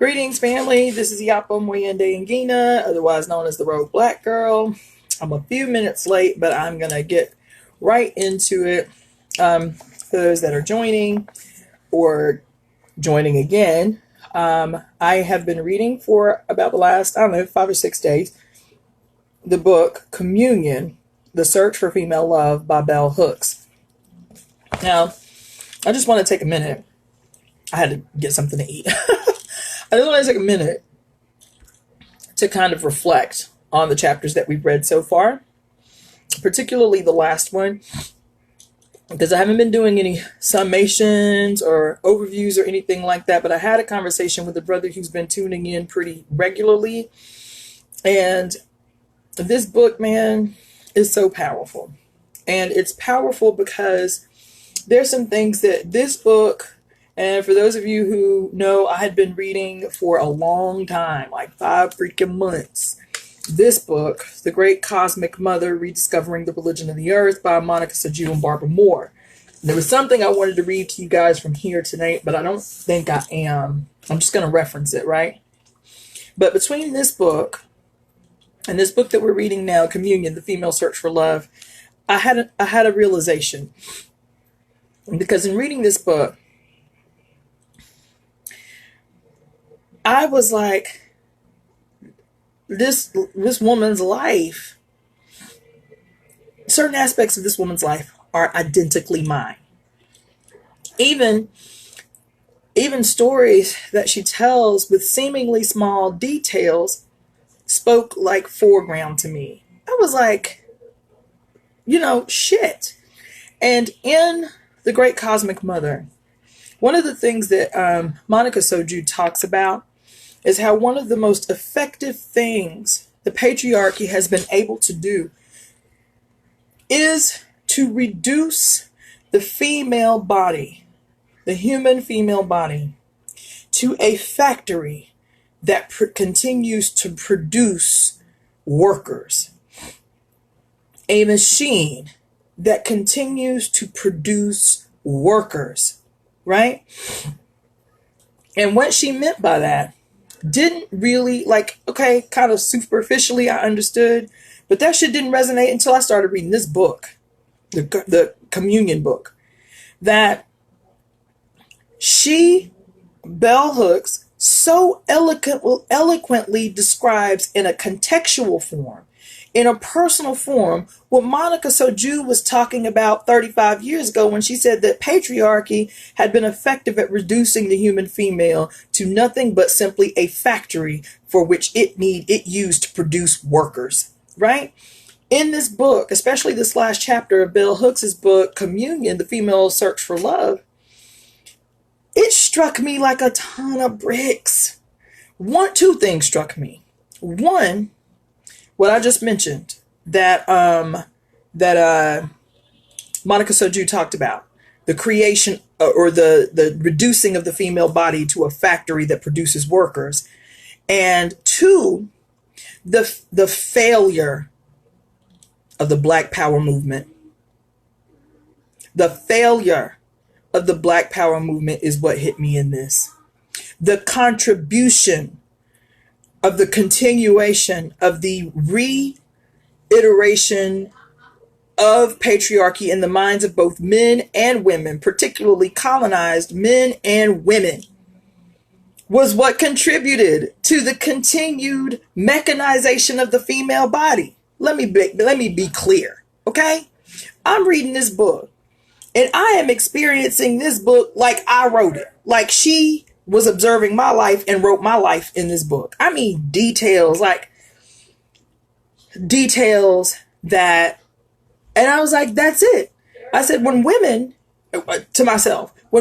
Greetings, family. This is Yapo Moyende Ngina, otherwise known as the Rogue Black Girl. I'm a few minutes late, but I'm going to get right into it. For those that are joining or joining again, I have been reading for about the last, 5 or 6 days, the book Communion, The Search for Female Love by bellhooks. Now, I just want to take a minute. I had to get something to eat. I just want to take a minute to kind of reflect on the chapters that we've read so far, particularly the last one, because I haven't been doing any summations or overviews or anything like that, but I had a conversation with a brother who's been tuning in pretty regularly, and this book, man, is so powerful. And it's powerful because there's some things that this book, and for those of you who know, I had been reading for a long time, like 5 freaking months, this book, The Great Cosmic Mother, Rediscovering the Religion of the Earth by Monica Soju and Barbara Moore. There was something I wanted to read to you guys from here tonight, but I don't think I am. I'm just going to reference it, right? But between this book and this book that we're reading now, Communion, The Female Search for Love, I had a realization. Because in reading this book, I was like, this woman's life, certain aspects of this woman's life are identically mine. Even stories that she tells with seemingly small details spoke like foreground to me. I was like, shit. And in The Great Cosmic Mother, one of the things that Monica Soju talks about is how one of the most effective things the patriarchy has been able to do is to reduce the female body, the human female body, to a factory that continues to produce workers, a machine that continues to produce workers, right? And what she meant by that didn't really, kind of superficially I understood, but that shit didn't resonate until I started reading this book, the Communion book, that bell hooks, so eloquently describes in a contextual form, in a personal form, what Monica Soju was talking about 35 years ago when she said that patriarchy had been effective at reducing the human female to nothing but simply a factory for which it used to produce workers, right? In this book, especially this last chapter of Bell Hooks' book, Communion, The Female Search for Love, it struck me like a ton of bricks. Two things struck me. One, what I just mentioned that Monica Soju talked about, the creation or the reducing of the female body to a factory that produces workers, and two, the failure of the Black Power movement. The failure of the Black Power movement is what hit me in this. The contribution of the continuation of the reiteration of patriarchy in the minds of both men and women, particularly colonized men and women, was what contributed to the continued mechanization of the female body. Let me be clear, okay? I'm reading this book, and I am experiencing this book like I wrote it, like she was observing my life and wrote my life in this book. I mean, details that, and I was like, that's it. I said, when women internalize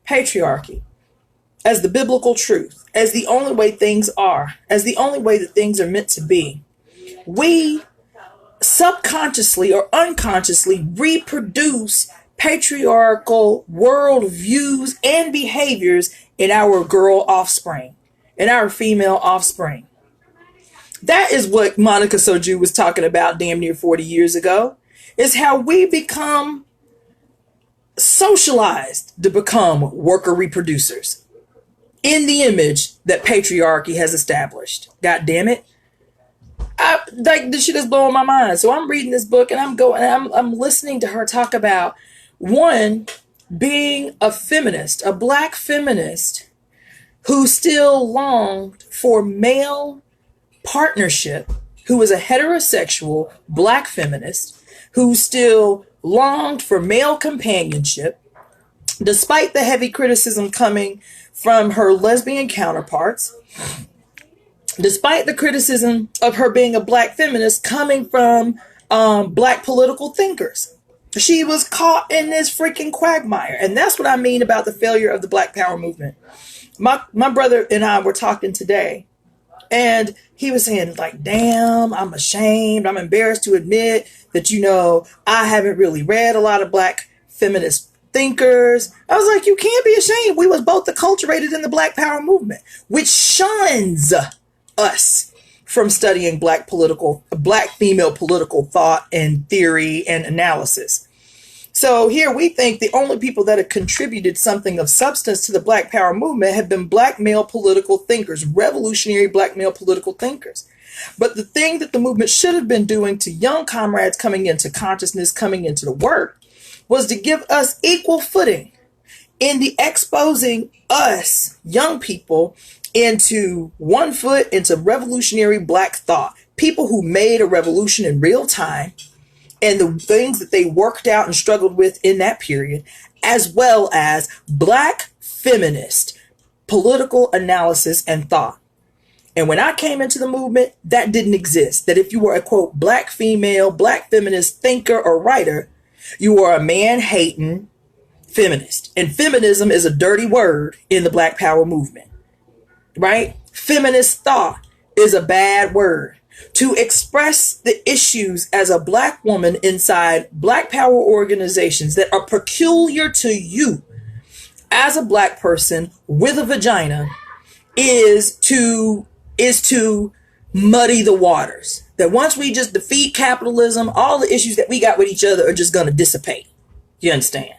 patriarchy as the biblical truth, as the only way things are, as the only way that things are meant to be, we subconsciously or unconsciously reproduce patriarchal worldviews and behaviors in our girl offspring, in our female offspring. That is what Monica Soju was talking about damn near 40 years ago, is how we become socialized to become worker reproducers. in the image that patriarchy has established. God damn it. Like, this shit is blowing my mind. So I'm reading this book and I'm listening to her talk about, one, being a feminist, a black feminist who still longed for male partnership, who was a heterosexual black feminist who still longed for male companionship, despite the heavy criticism coming from her lesbian counterparts, despite the criticism of her being a black feminist coming from black political thinkers. She was caught in this freaking quagmire. And that's what I mean about the failure of the Black Power movement. My brother and I were talking today, and he was saying, like, damn, I'm ashamed. I'm embarrassed to admit that, I haven't really read a lot of black feminist thinkers. I was like, you can't be ashamed. We was both acculturated in the Black Power movement, which shuns us from studying black female political thought and theory and analysis. So here we think the only people that have contributed something of substance to the Black Power movement have been black male political thinkers, revolutionary black male political thinkers. But the thing that the movement should have been doing to young comrades coming into consciousness, coming into the work, was to give us equal footing in the exposing us, young people, into revolutionary black thought. People who made a revolution in real time, and the things that they worked out and struggled with in that period, as well as black feminist political analysis and thought. And when I came into the movement, that didn't exist. That if you were a, quote, black female, black feminist thinker or writer, you were a man-hating feminist. And feminism is a dirty word in the Black Power movement, right? Feminist thought is a bad word. To express the issues as a black woman inside Black Power organizations that are peculiar to you as a black person with a vagina is to muddy the waters. That once we just defeat capitalism, all the issues that we got with each other are just going to dissipate. You understand?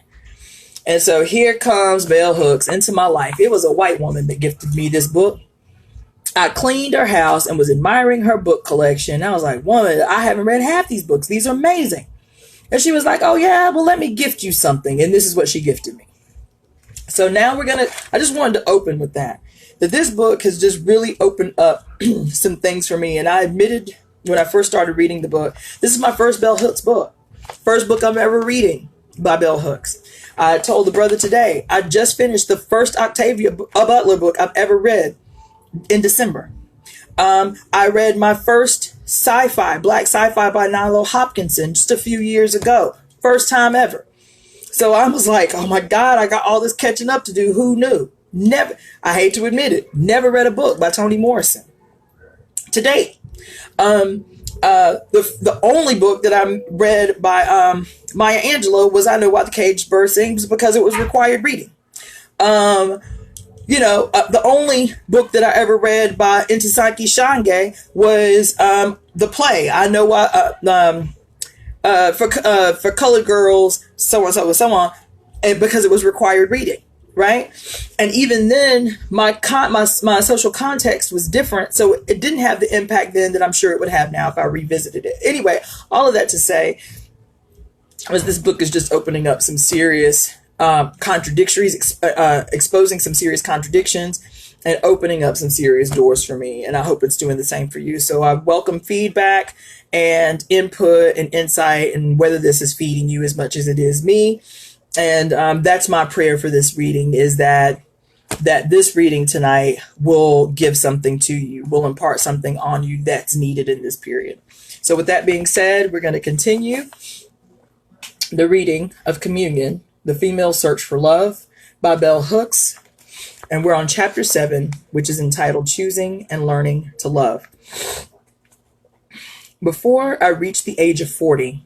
And so here comes Bell Hooks into my life. It was a white woman that gifted me this book. I cleaned her house and was admiring her book collection. I was like, woman, I haven't read half these books. These are amazing. And she was like, oh yeah, well, let me gift you something. And this is what she gifted me. So now I just wanted to open with that this book has just really opened up some things for me. And I admitted when I first started reading the book, this is my first Bell Hooks book. First book I'm ever reading by Bell Hooks. I told the brother today, I just finished the first Octavia Butler book I've ever read in December. I read my first black sci-fi by Nilo Hopkinson just a few years ago. First time ever. So I was like, oh my God, I got all this catching up to do. Who knew? Never, I hate to admit it, never read a book by Toni Morrison to date. The only book that I read by Maya Angelou was I Know Why the Caged Bird Sings, because it was required reading. The only book that I ever read by Ntozake Shange was the play I Know Why for colored girls, so on, and because it was required reading, right? And even then, my social context was different, so it didn't have the impact then that I'm sure it would have now if I revisited it. Anyway, all of that to say was this book is just opening up some serious contradictories, exposing some serious contradictions and opening up some serious doors for me. And I hope it's doing the same for you. So I welcome feedback and input and insight, and whether this is feeding you as much as it is me. And that's my prayer for this reading, is that this reading tonight will give something to you, will impart something on you that's needed in this period. So with that being said, we're going to continue the reading of Communion, The Female Search for Love by Bell Hooks. And we're on chapter 7, which is entitled Choosing and Learning to Love. Before I reached the age of 40,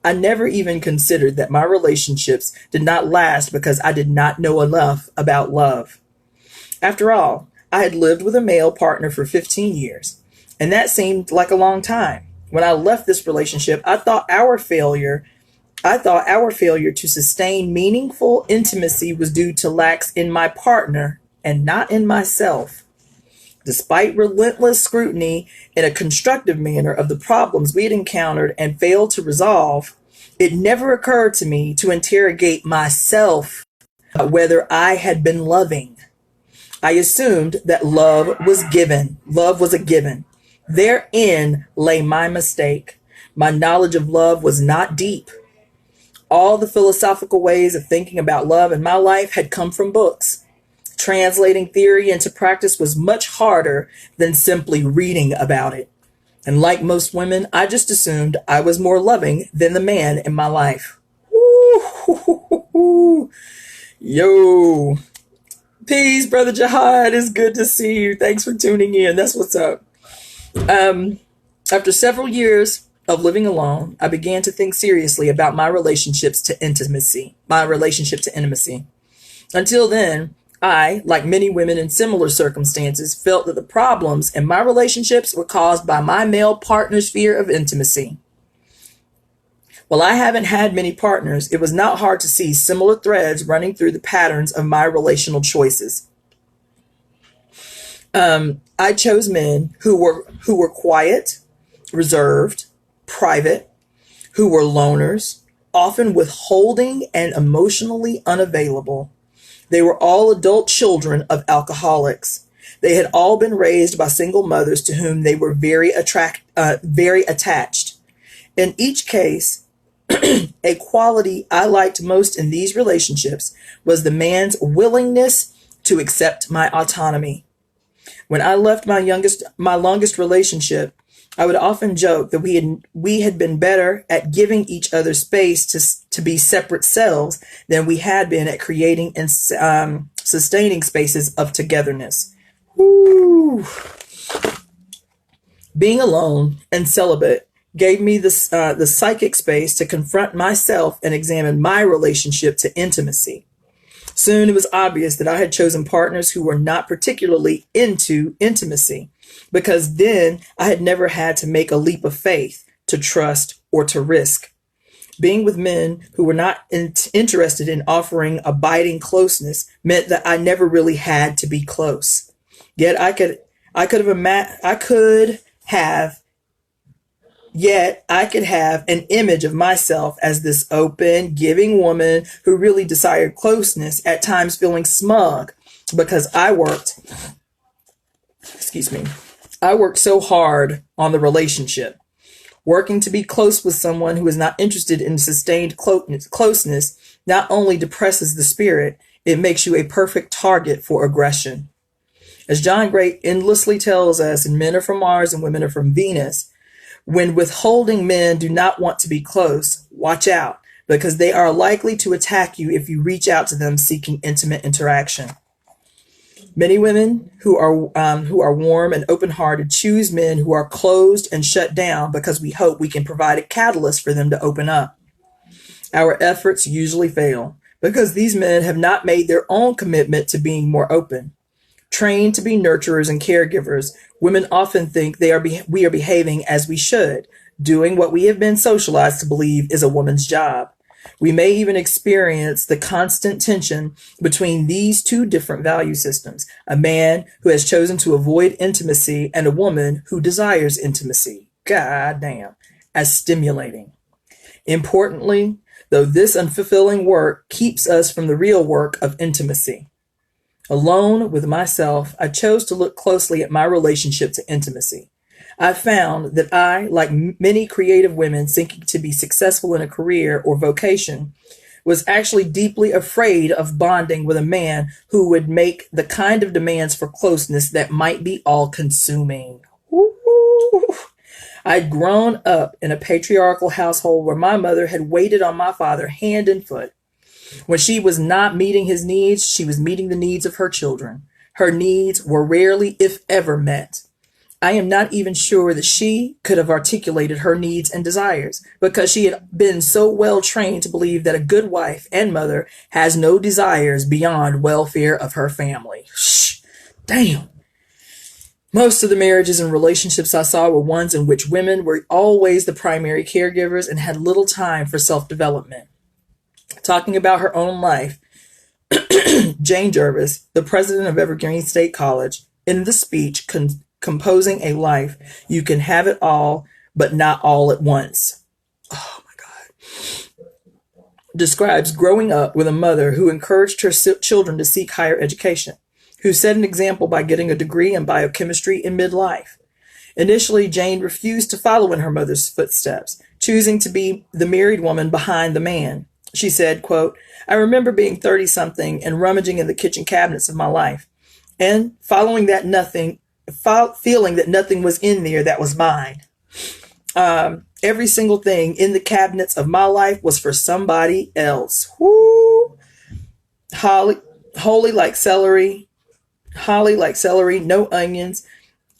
I never even considered that my relationships did not last because I did not know enough about love. After all, I had lived with a male partner for 15 years, and that seemed like a long time. When I left this relationship, I thought our failure to sustain meaningful intimacy was due to lacks in my partner and not in myself. Despite relentless scrutiny in a constructive manner of the problems we had encountered and failed to resolve, it never occurred to me to interrogate myself about whether I had been loving. I assumed that love was given. Love was a given. Therein lay my mistake. My knowledge of love was not deep. All the philosophical ways of thinking about love in my life had come from books. Translating theory into practice was much harder than simply reading about it. And like most women, I just assumed I was more loving than the man in my life. Woo! Yo. Peace, Brother Jihad. It's good to see you. Thanks for tuning in. That's what's up. After several years of living alone, I began to think seriously about my relationship to intimacy. Until then, I, like many women in similar circumstances, felt that the problems in my relationships were caused by my male partner's fear of intimacy. While I haven't had many partners, it was not hard to see similar threads running through the patterns of my relational choices. I chose men who were quiet, reserved, private, who were loners, often withholding and emotionally unavailable. They were all adult children of alcoholics. They had all been raised by single mothers to whom they were very attached. In each case, a quality I liked most in these relationships was the man's willingness to accept my autonomy. When I left my longest relationship, I would often joke that we had been better at giving each other space to be separate selves than we had been at creating and sustaining spaces of togetherness. Woo. Being alone and celibate gave me the psychic space to confront myself and examine my relationship to intimacy. Soon it was obvious that I had chosen partners who were not particularly into intimacy, because then I had never had to make a leap of faith, to trust, or to risk. Being with men who were not interested in offering abiding closeness meant that I never really had to be close. Yet I could have an image of myself as this open, giving woman who really desired closeness, at times feeling smug because I worked so hard on the relationship. Working to be close with someone who is not interested in sustained closeness not only depresses the spirit, it makes you a perfect target for aggression. As John Gray endlessly tells us in Men Are From Mars and Women Are From Venus, when withholding men do not want to be close, watch out, because they are likely to attack you if you reach out to them seeking intimate interaction. Many women who are warm and open-hearted choose men who are closed and shut down because we hope we can provide a catalyst for them to open up. Our efforts usually fail because these men have not made their own commitment to being more open. Trained to be nurturers and caregivers, women often think we are behaving as we should, doing what we have been socialized to believe is a woman's job. We may even experience the constant tension between these two different value systems, a man who has chosen to avoid intimacy and a woman who desires intimacy. God damn, as stimulating. Importantly, though, this unfulfilling work keeps us from the real work of intimacy. Alone with myself, I chose to look closely at my relationship to intimacy. I found that I, like many creative women seeking to be successful in a career or vocation, was actually deeply afraid of bonding with a man who would make the kind of demands for closeness that might be all-consuming. I'd grown up in a patriarchal household where my mother had waited on my father hand and foot. When she was not meeting his needs, she was meeting the needs of her children. Her needs were rarely, if ever, met. I am not even sure that she could have articulated her needs and desires because she had been so well trained to believe that a good wife and mother has no desires beyond welfare of her family. Damn. Most of the marriages and relationships I saw were ones in which women were always the primary caregivers and had little time for self-development. Talking about her own life, Jane Jervis, the president of Evergreen State College, in the speech Composing a Life, You Can Have It All, but Not All at Once. Oh my God. Describes growing up with a mother who encouraged her children to seek higher education, who set an example by getting a degree in biochemistry in midlife. Initially, Jane refused to follow in her mother's footsteps, choosing to be the married woman behind the man. She said, quote, I remember being 30-something and rummaging in the kitchen cabinets of my life and feeling that nothing was in there that was mine. Every single thing in the cabinets of my life was for somebody else. Woo! Holy like celery, no onions.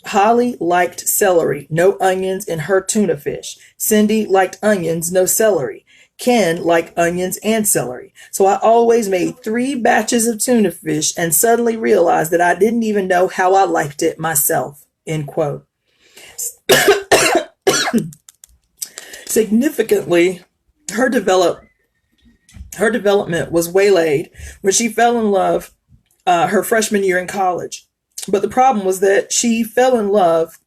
Holly liked celery, no onions in her tuna fish. Cindy liked onions, no celery. Ken liked onions and celery. So I always made 3 batches of tuna fish and suddenly realized that I didn't even know how I liked it myself. End quote. Significantly, her development was waylaid when she fell in love her freshman year in college. But the problem was that she fell in love.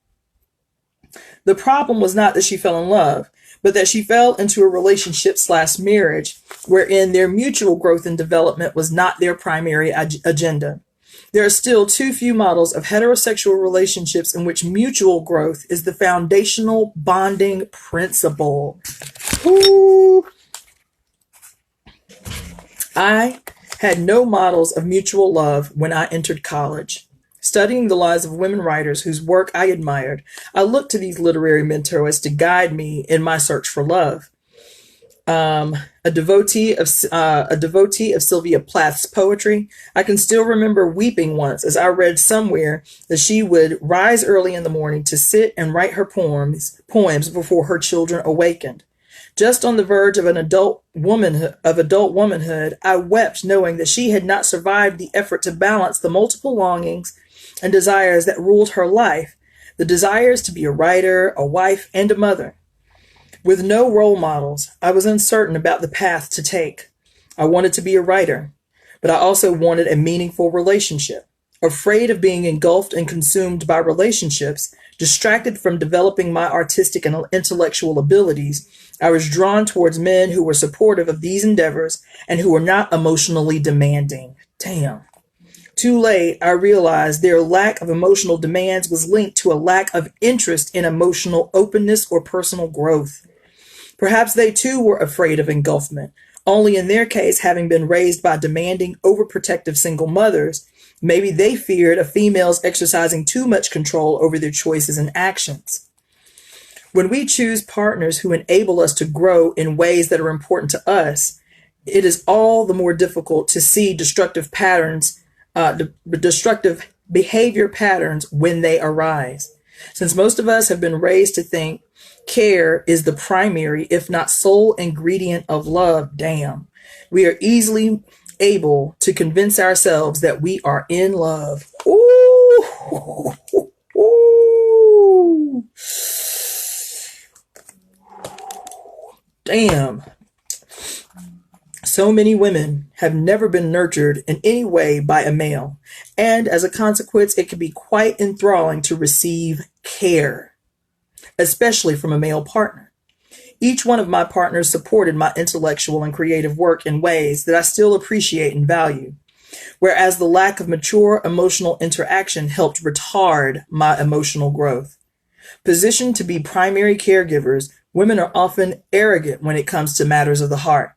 The problem was not that she fell in love, but that she fell into a relationship/marriage wherein their mutual growth and development was not their primary agenda. There are still too few models of heterosexual relationships in which mutual growth is the foundational bonding principle. Ooh. I had no models of mutual love when I entered college. Studying the lives of women writers whose work I admired, I looked to these literary mentors to guide me in my search for love. A devotee of Sylvia Plath's poetry, I can still remember weeping once as I read somewhere that she would rise early in the morning to sit and write her poems before her children awakened. Just on the verge of adult womanhood, I wept knowing that she had not survived the effort to balance the multiple longings and desires that ruled her life, the desires to be a writer, a wife, and a mother. With no role models, I was uncertain about the path to take. I wanted to be a writer, but I also wanted a meaningful relationship. Afraid of being engulfed and consumed by relationships, distracted from developing my artistic and intellectual abilities, I was drawn towards men who were supportive of these endeavors and who were not emotionally demanding. Damn. Too late, I realized their lack of emotional demands was linked to a lack of interest in emotional openness or personal growth. Perhaps they too were afraid of engulfment, only in their case having been raised by demanding, overprotective single mothers. Maybe they feared a female's exercising too much control over their choices and actions. When we choose partners who enable us to grow in ways that are important to us, it is all the more difficult to see destructive behavior patterns when they arise. Since most of us have been raised to think care is the primary, if not sole ingredient of love, damn, we are easily able to convince ourselves that we are in love. Ooh. Ooh. Damn. So many women have never been nurtured in any way by a male, and as a consequence, it can be quite enthralling to receive care, especially from a male partner. Each one of my partners supported my intellectual and creative work in ways that I still appreciate and value, whereas the lack of mature emotional interaction helped retard my emotional growth. Positioned to be primary caregivers, women are often arrogant when it comes to matters of the heart,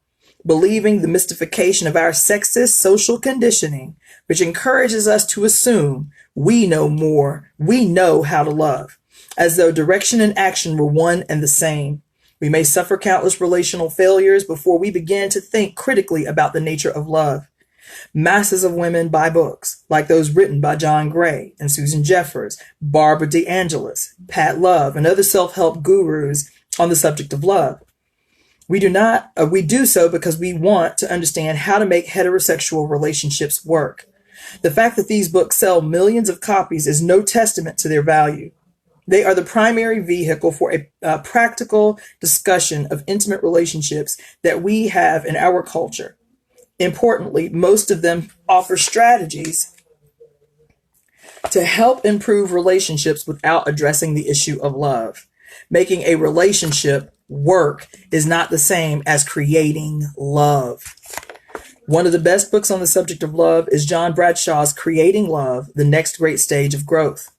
believing the mystification of our sexist social conditioning, which encourages us to assume we know more, we know how to love, as though direction and action were one and the same. We may suffer countless relational failures before we begin to think critically about the nature of love. Masses of women buy books, like those written by John Gray and Susan Jeffers, Barbara DeAngelis, Pat Love, and other self-help gurus on the subject of love. We do so because we want to understand how to make heterosexual relationships work. The fact that these books sell millions of copies is no testament to their value. They are the primary vehicle for a practical discussion of intimate relationships that we have in our culture. Importantly, most of them offer strategies to help improve relationships without addressing the issue of love. Making a relationship work is not the same as creating love. One of the best books on the subject of love is John Bradshaw's Creating Love, The Next Great Stage of Growth,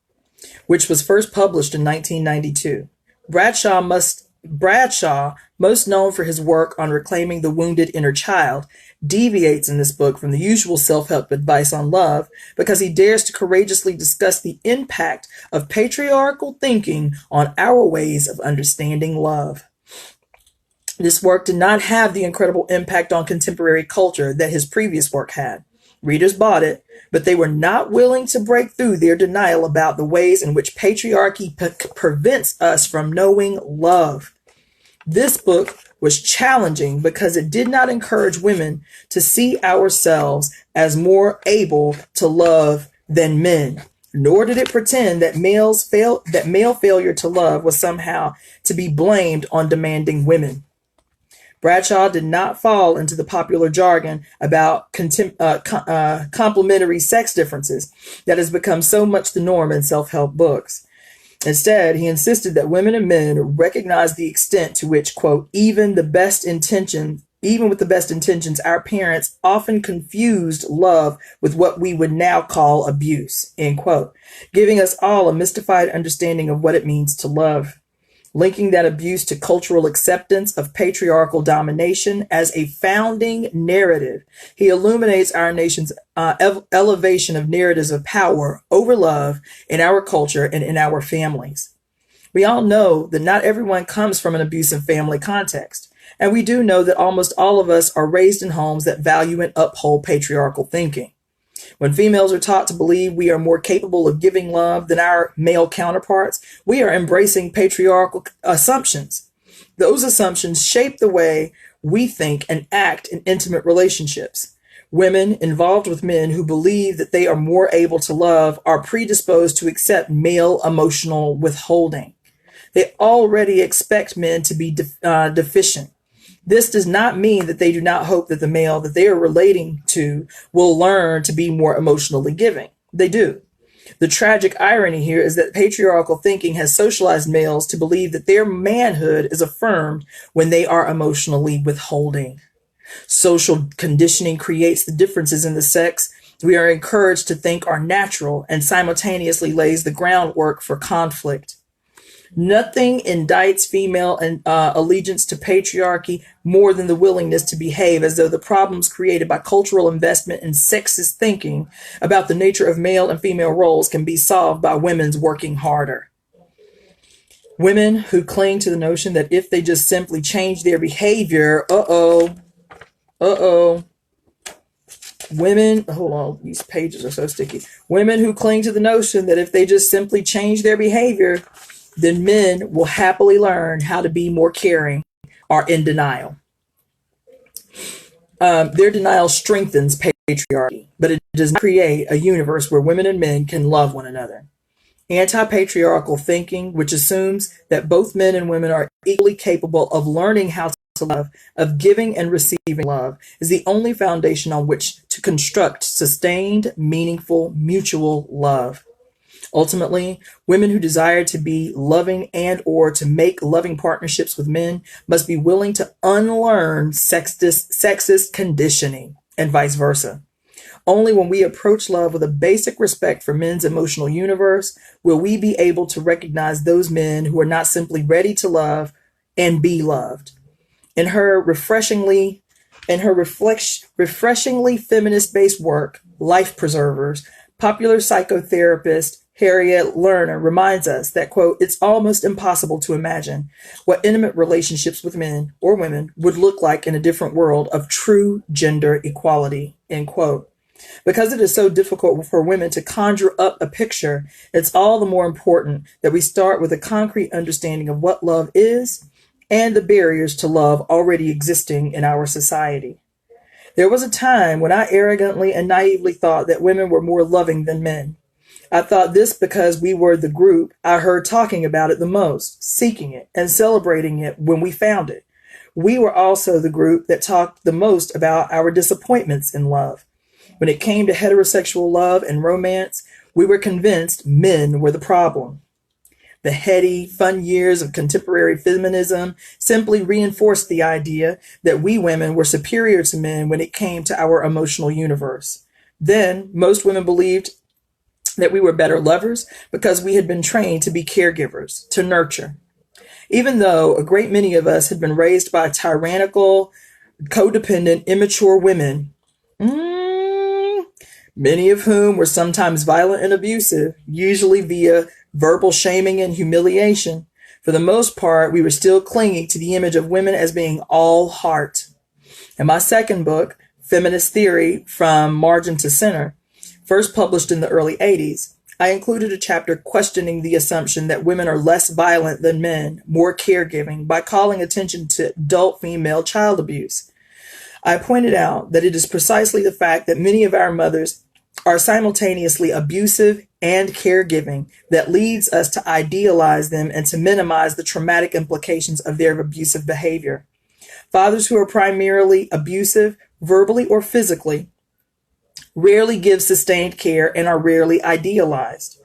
which was first published in 1992. Bradshaw, most known for his work on reclaiming the wounded inner child, deviates in this book from the usual self-help advice on love because he dares to courageously discuss the impact of patriarchal thinking on our ways of understanding love. This work did not have the incredible impact on contemporary culture that his previous work had. Readers bought it, but they were not willing to break through their denial about the ways in which patriarchy prevents us from knowing love. This book was challenging because it did not encourage women to see ourselves as more able to love than men, nor did it pretend that male failure to love was somehow to be blamed on demanding women. Bradshaw did not fall into the popular jargon about complementary sex differences that has become so much the norm in self-help books. Instead, he insisted that women and men recognize the extent to which, quote, even with the best intentions, our parents often confused love with what we would now call abuse, end quote, giving us all a mystified understanding of what it means to love. Linking that abuse to cultural acceptance of patriarchal domination as a founding narrative, he illuminates our nation's elevation of narratives of power over love in our culture and in our families. We all know that not everyone comes from an abusive family context, and we do know that almost all of us are raised in homes that value and uphold patriarchal thinking. When females are taught to believe we are more capable of giving love than our male counterparts, we are embracing patriarchal assumptions. Those assumptions shape the way we think and act in intimate relationships. Women involved with men who believe that they are more able to love are predisposed to accept male emotional withholding. They already expect men to be deficient. This does not mean that they do not hope that the male that they are relating to will learn to be more emotionally giving. They do. The tragic irony here is that patriarchal thinking has socialized males to believe that their manhood is affirmed when they are emotionally withholding. Social conditioning creates the differences in the sex we are encouraged to think are natural and simultaneously lays the groundwork for conflict. Nothing indicts female allegiance to patriarchy more than the willingness to behave as though the problems created by cultural investment and sexist thinking about the nature of male and female roles can be solved by women's working harder. Women who cling to the notion that if they just simply change their behavior, women, hold on, these pages are so sticky. Women who cling to the notion that if they just simply change their behavior, then men will happily learn how to be more caring, are in denial. Their denial strengthens patriarchy, but it does not create a universe where women and men can love one another. Anti-patriarchal thinking, which assumes that both men and women are equally capable of learning how to love, of giving and receiving love, is the only foundation on which to construct sustained, meaningful, mutual love. Ultimately, women who desire to be loving and or to make loving partnerships with men must be willing to unlearn sexist conditioning and vice versa. Only when we approach love with a basic respect for men's emotional universe will we be able to recognize those men who are not simply ready to love and be loved. In her refreshingly feminist-based work, Life Preservers, popular psychotherapist Harriet Lerner reminds us that, quote, it's almost impossible to imagine what intimate relationships with men or women would look like in a different world of true gender equality, end quote. Because it is so difficult for women to conjure up a picture, it's all the more important that we start with a concrete understanding of what love is and the barriers to love already existing in our society. There was a time when I arrogantly and naively thought that women were more loving than men. I thought this because we were the group I heard talking about it the most, seeking it and celebrating it when we found it. We were also the group that talked the most about our disappointments in love. When it came to heterosexual love and romance, we were convinced men were the problem. The heady, fun years of contemporary feminism simply reinforced the idea that we women were superior to men when it came to our emotional universe. Then, most women believed that we were better lovers because we had been trained to be caregivers, to nurture. Even though a great many of us had been raised by tyrannical, codependent, immature women, many of whom were sometimes violent and abusive, usually via verbal shaming and humiliation, for the most part, we were still clinging to the image of women as being all heart. In my second book, Feminist Theory from Margin to Center, first published in the early 80s, I included a chapter questioning the assumption that women are less violent than men, more caregiving, by calling attention to adult female child abuse. I pointed out that it is precisely the fact that many of our mothers are simultaneously abusive and caregiving that leads us to idealize them and to minimize the traumatic implications of their abusive behavior. Fathers who are primarily abusive, verbally or physically, rarely give sustained care and are rarely idealized.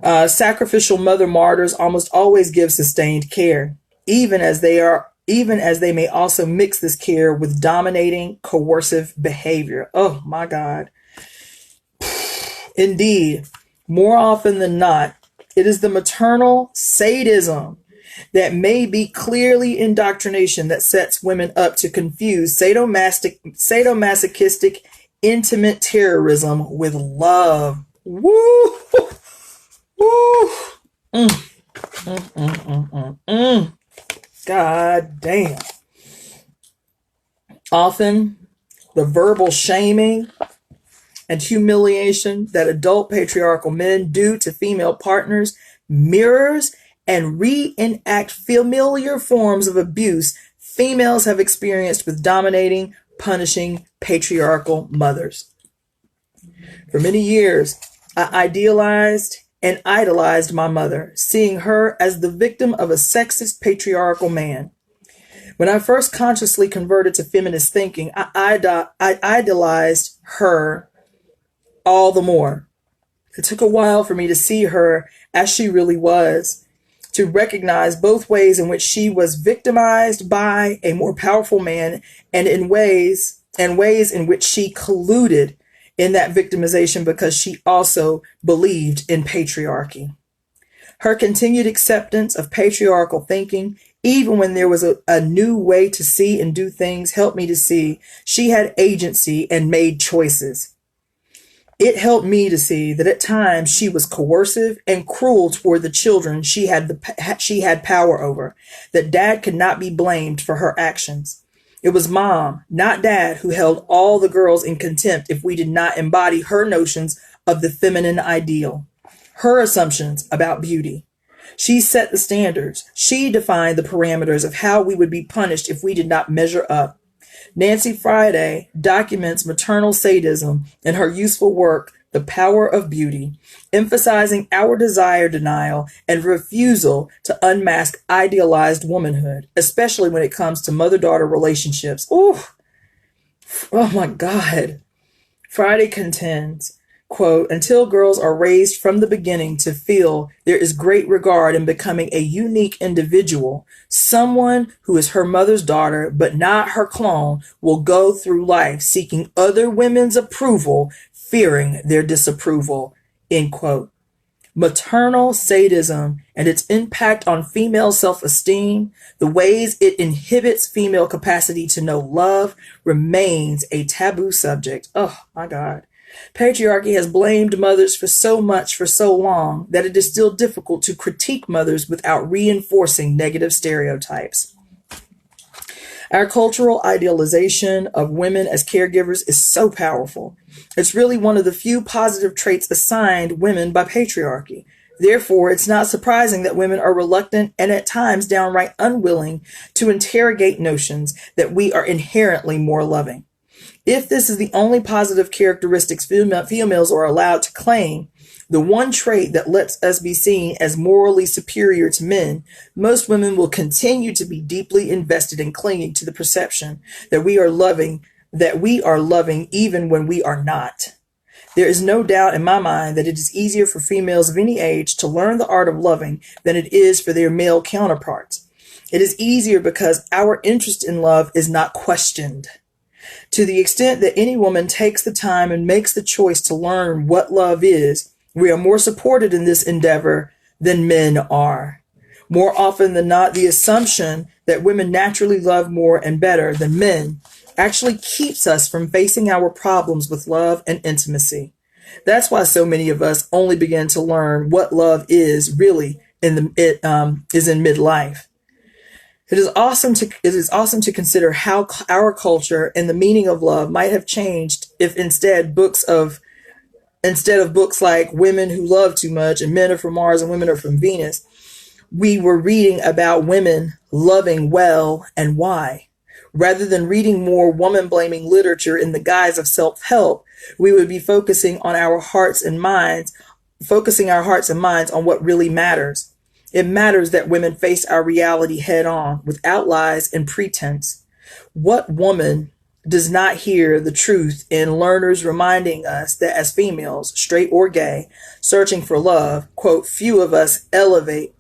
Sacrificial mother martyrs almost always give sustained care, even as they may also mix this care with dominating, coercive behavior. Oh my God. Indeed, more often than not, it is the maternal sadism that may be clearly indoctrination that sets women up to confuse sadomasochistic intimate terrorism with love. Woo! Woo! God damn. Often, the verbal shaming and humiliation that adult patriarchal men do to female partners mirrors and reenact familiar forms of abuse females have experienced with dominating, punishing patriarchal mothers. For many years, I idealized and idolized my mother, seeing her as the victim of a sexist patriarchal man. When I first consciously converted to feminist thinking, I idolized her all the more. It took a while for me to see her as she really was, to recognize both ways in which she was victimized by a more powerful man and ways in which she colluded in that victimization because she also believed in patriarchy. Her continued acceptance of patriarchal thinking, even when there was a new way to see and do things, helped me to see she had agency and made choices. It helped me to see that at times she was coercive and cruel toward the children she had power over, that dad could not be blamed for her actions. It was mom, not dad, who held all the girls in contempt if we did not embody her notions of the feminine ideal, her assumptions about beauty. She set the standards. She defined the parameters of how we would be punished if we did not measure up. Nancy Friday documents maternal sadism in her useful work, The Power of Beauty, emphasizing our desire denial and refusal to unmask idealized womanhood, especially when it comes to mother-daughter relationships. Oh my God. Friday contends, quote, until girls are raised from the beginning to feel there is great regard in becoming a unique individual, someone who is her mother's daughter but not her clone will go through life seeking other women's approval, fearing their disapproval, end quote. Maternal sadism and its impact on female self-esteem, the ways it inhibits female capacity to know love, remains a taboo subject. Oh my God. Patriarchy has blamed mothers for so much for so long that it is still difficult to critique mothers without reinforcing negative stereotypes. Our cultural idealization of women as caregivers is so powerful. It's really one of the few positive traits assigned women by patriarchy. Therefore, it's not surprising that women are reluctant and at times downright unwilling to interrogate notions that we are inherently more loving. If this is the only positive characteristics females are allowed to claim, the one trait that lets us be seen as morally superior to men, most women will continue to be deeply invested in clinging to the perception that we are loving even when we are not. There is no doubt in my mind that it is easier for females of any age to learn the art of loving than it is for their male counterparts. It is easier because our interest in love is not questioned. To the extent that any woman takes the time and makes the choice to learn what love is, we are more supported in this endeavor than men are. More often than not, the assumption that women naturally love more and better than men actually keeps us from facing our problems with love and intimacy. That's why so many of us only begin to learn what love is really in midlife. It is awesome to consider how our culture and the meaning of love might have changed if instead of books like Women Who Love Too Much and Men Are From Mars and Women Are From Venus, we were reading about women loving well and why. Rather than reading more woman-blaming literature in the guise of self-help, we would be focusing our hearts and minds on what really matters. It matters that women face our reality head on without lies and pretense. What woman does not hear the truth in learners reminding us that as females, straight or gay, searching for love, quote, few of us evaluate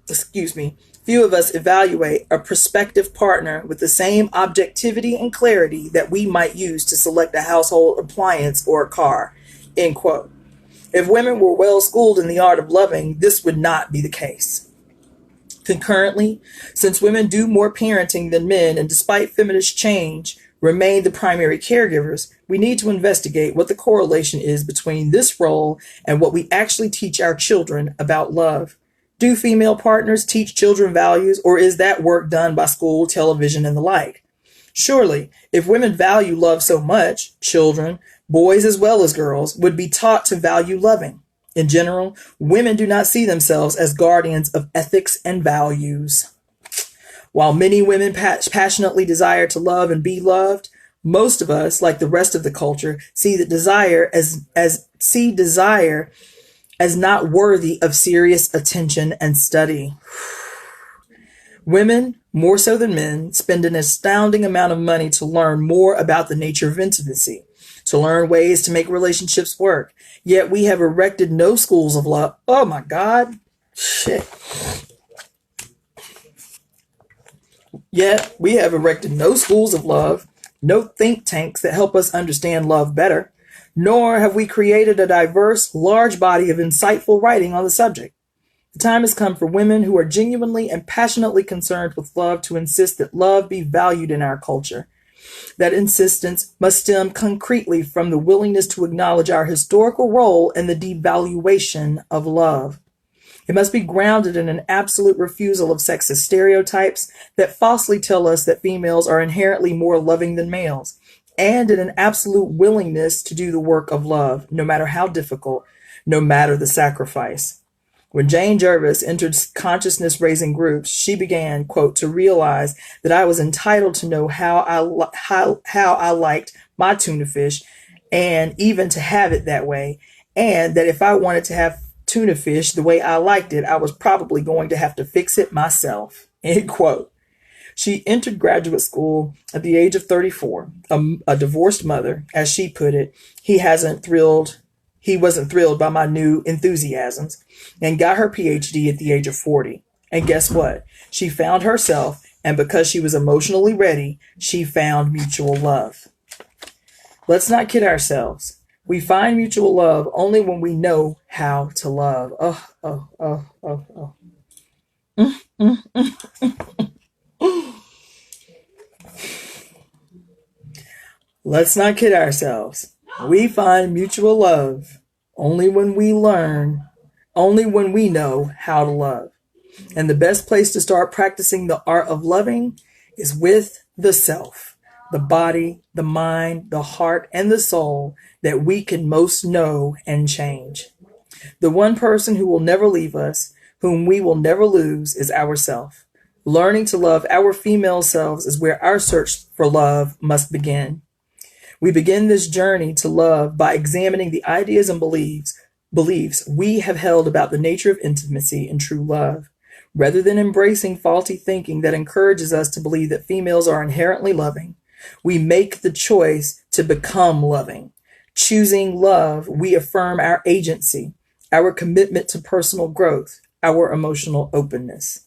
a prospective partner with the same objectivity and clarity that we might use to select a household appliance or a car, end quote. If women were well schooled in the art of loving, this would not be the case. Concurrently, since women do more parenting than men, and despite feminist change, remain the primary caregivers, we need to investigate what the correlation is between this role and what we actually teach our children about love. Do female partners teach children values, or is that work done by school, television, and the like? Surely, if women value love so much, children, boys as well as girls, would be taught to value loving. In general, women do not see themselves as guardians of ethics and values. While many women passionately desire to love and be loved, most of us, like the rest of the culture, see desire as not worthy of serious attention and study. Women, more so than men, spend an astounding amount of money to learn more about the nature of intimacy, to learn ways to make relationships work. Yet we have erected no schools of love. Oh my God. Shit. Yet we have erected no schools of love, no think tanks that help us understand love better, nor have we created a diverse, large body of insightful writing on the subject. The time has come for women who are genuinely and passionately concerned with love to insist that love be valued in our culture. That insistence must stem concretely from the willingness to acknowledge our historical role in the devaluation of love. It must be grounded in an absolute refusal of sexist stereotypes that falsely tell us that females are inherently more loving than males, and in an absolute willingness to do the work of love, no matter how difficult, no matter the sacrifice. When Jane Jervis entered consciousness-raising groups, she began, quote, to realize that I was entitled to know how I liked my tuna fish, and even to have it that way, and that if I wanted to have tuna fish the way I liked it, I was probably going to have to fix it myself, end quote. She entered graduate school at the age of 34, a divorced mother, as she put it. He wasn't thrilled by my new enthusiasms, and got her PhD at the age of 40. And guess what? She found herself, and because she was emotionally ready, she found mutual love. Let's not kid ourselves. We find mutual love only when we know how to love. Let's not kid ourselves. We find mutual love only when we know how to love. And the best place to start practicing the art of loving is with the self, the body, the mind, the heart, and the soul that we can most know and change. The one person who will never leave us, whom we will never lose, is ourself. Learning to love our female selves is where our search for love must begin. We begin this journey to love by examining the ideas and beliefs we have held about the nature of intimacy and true love. Rather than embracing faulty thinking that encourages us to believe that females are inherently loving, we make the choice to become loving. Choosing love, we affirm our agency, our commitment to personal growth, our emotional openness.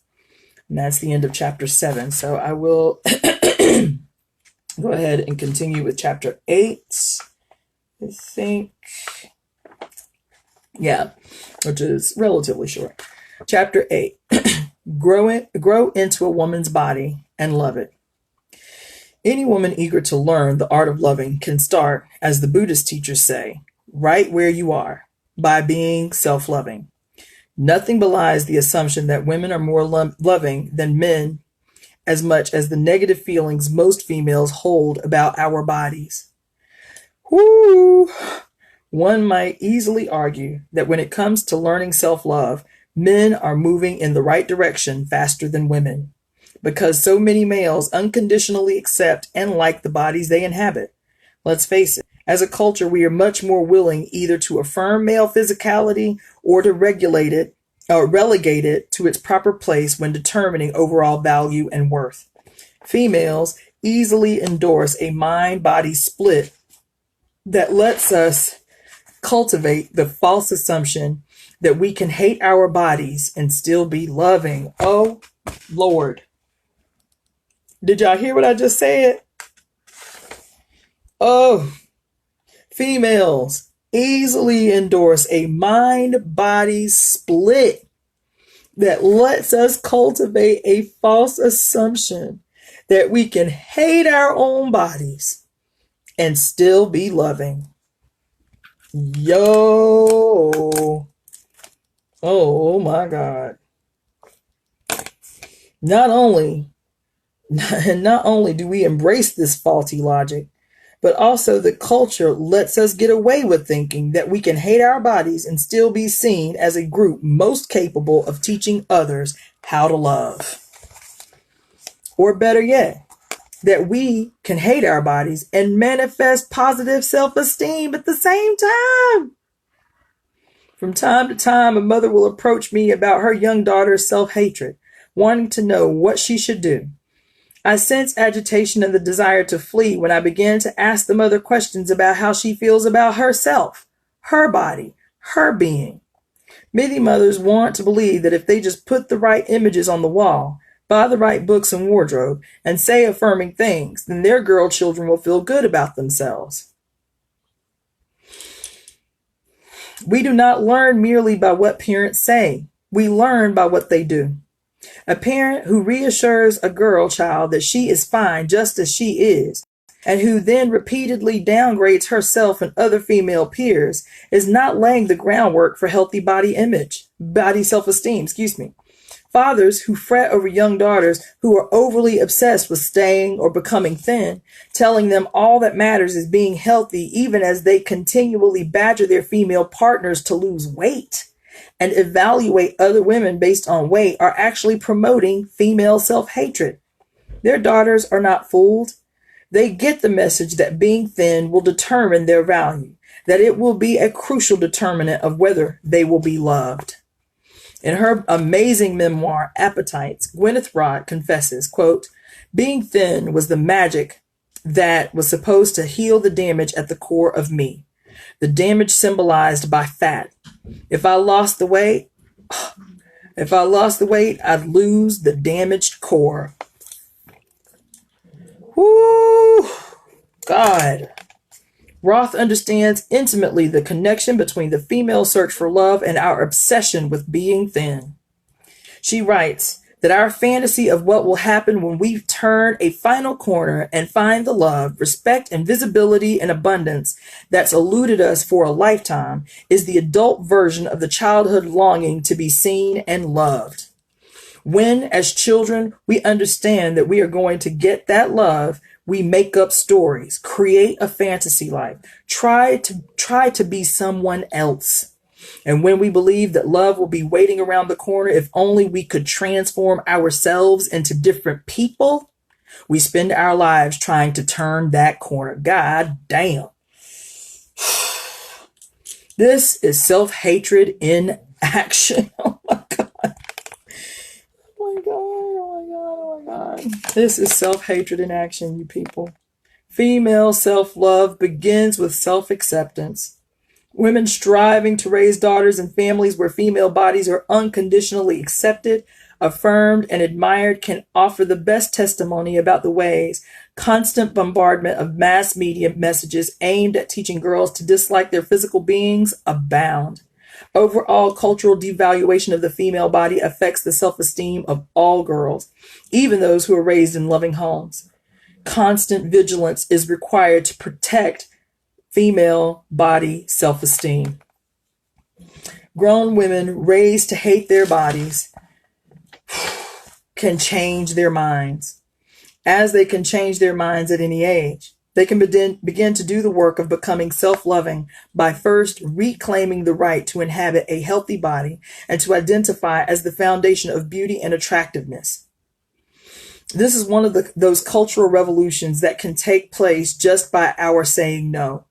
And that's the end of chapter 7. So I will go ahead and continue with chapter 8. I think, yeah, which is relatively short. Chapter 8, grow into a woman's body and love it. Any woman eager to learn the art of loving can start, as the Buddhist teachers say, right where you are, by being self-loving. Nothing belies the assumption that women are more loving than men, as much as the negative feelings most females hold about our bodies. Whoo! One might easily argue that when it comes to learning self-love, men are moving in the right direction faster than women, because so many males unconditionally accept and like the bodies they inhabit. Let's face it, as a culture, we are much more willing either to affirm male physicality or to relegate it to its proper place when determining overall value and worth. Females easily endorse a mind-body split that lets us cultivate the false assumption that we can hate our bodies and still be loving. Oh, Lord. Did y'all hear what I just said? Oh, females easily endorse a mind-body split that lets us cultivate a false assumption that we can hate our own bodies and still be loving. Yo. Oh my God. Not only do we embrace this faulty logic, but also the culture lets us get away with thinking that we can hate our bodies and still be seen as a group most capable of teaching others how to love. Or better yet, that we can hate our bodies and manifest positive self-esteem at the same time. From time to time, a mother will approach me about her young daughter's self-hatred, wanting to know what she should do. I sense agitation and the desire to flee when I begin to ask the mother questions about how she feels about herself, her body, her being. Many mothers want to believe that if they just put the right images on the wall, buy the right books and wardrobe, and say affirming things, then their girl children will feel good about themselves. We do not learn merely by what parents say. We learn by what they do. A parent who reassures a girl child that she is fine just as she is, and who then repeatedly downgrades herself and other female peers, is not laying the groundwork for healthy body self-esteem, Fathers who fret over young daughters who are overly obsessed with staying or becoming thin, telling them all that matters is being healthy, even as they continually badger their female partners to lose weight and evaluate other women based on weight, are actually promoting female self-hatred. Their daughters are not fooled. They get the message that being thin will determine their value, that it will be a crucial determinant of whether they will be loved. In her amazing memoir, Appetites, Gwyneth Rodd confesses, quote, "Being thin was the magic that was supposed to heal the damage at the core of me, the damage symbolized by fat. If I lost the weight, I'd lose the damaged core." Woo! God. Roth understands intimately the connection between the female search for love and our obsession with being thin. She writes that our fantasy of what will happen when we turn a final corner and find the love, respect, and visibility and abundance that's eluded us for a lifetime is the adult version of the childhood longing to be seen and loved. When, as children, we understand that we are going to get that love, we make up stories, create a fantasy life, try to be someone else. And when we believe that love will be waiting around the corner if only we could transform ourselves into different people, We spend our lives trying to turn that corner. God damn. This is self-hatred in action. Oh my God. Oh my God. Oh my God. Oh my God. This is self-hatred in action, you people. Female self-love begins with self-acceptance. Women striving to raise daughters in families where female bodies are unconditionally accepted, affirmed, and admired can offer the best testimony about the ways constant bombardment of mass media messages aimed at teaching girls to dislike their physical beings abound. Overall cultural devaluation of the female body affects the self-esteem of all girls, even those who are raised in loving homes. Constant vigilance is required to protect female body self-esteem. Grown women raised to hate their bodies can change their minds. As they can change their minds at any age, they can begin to do the work of becoming self-loving by first reclaiming the right to inhabit a healthy body and to identify as the foundation of beauty and attractiveness. This is one of those cultural revolutions that can take place just by our saying no.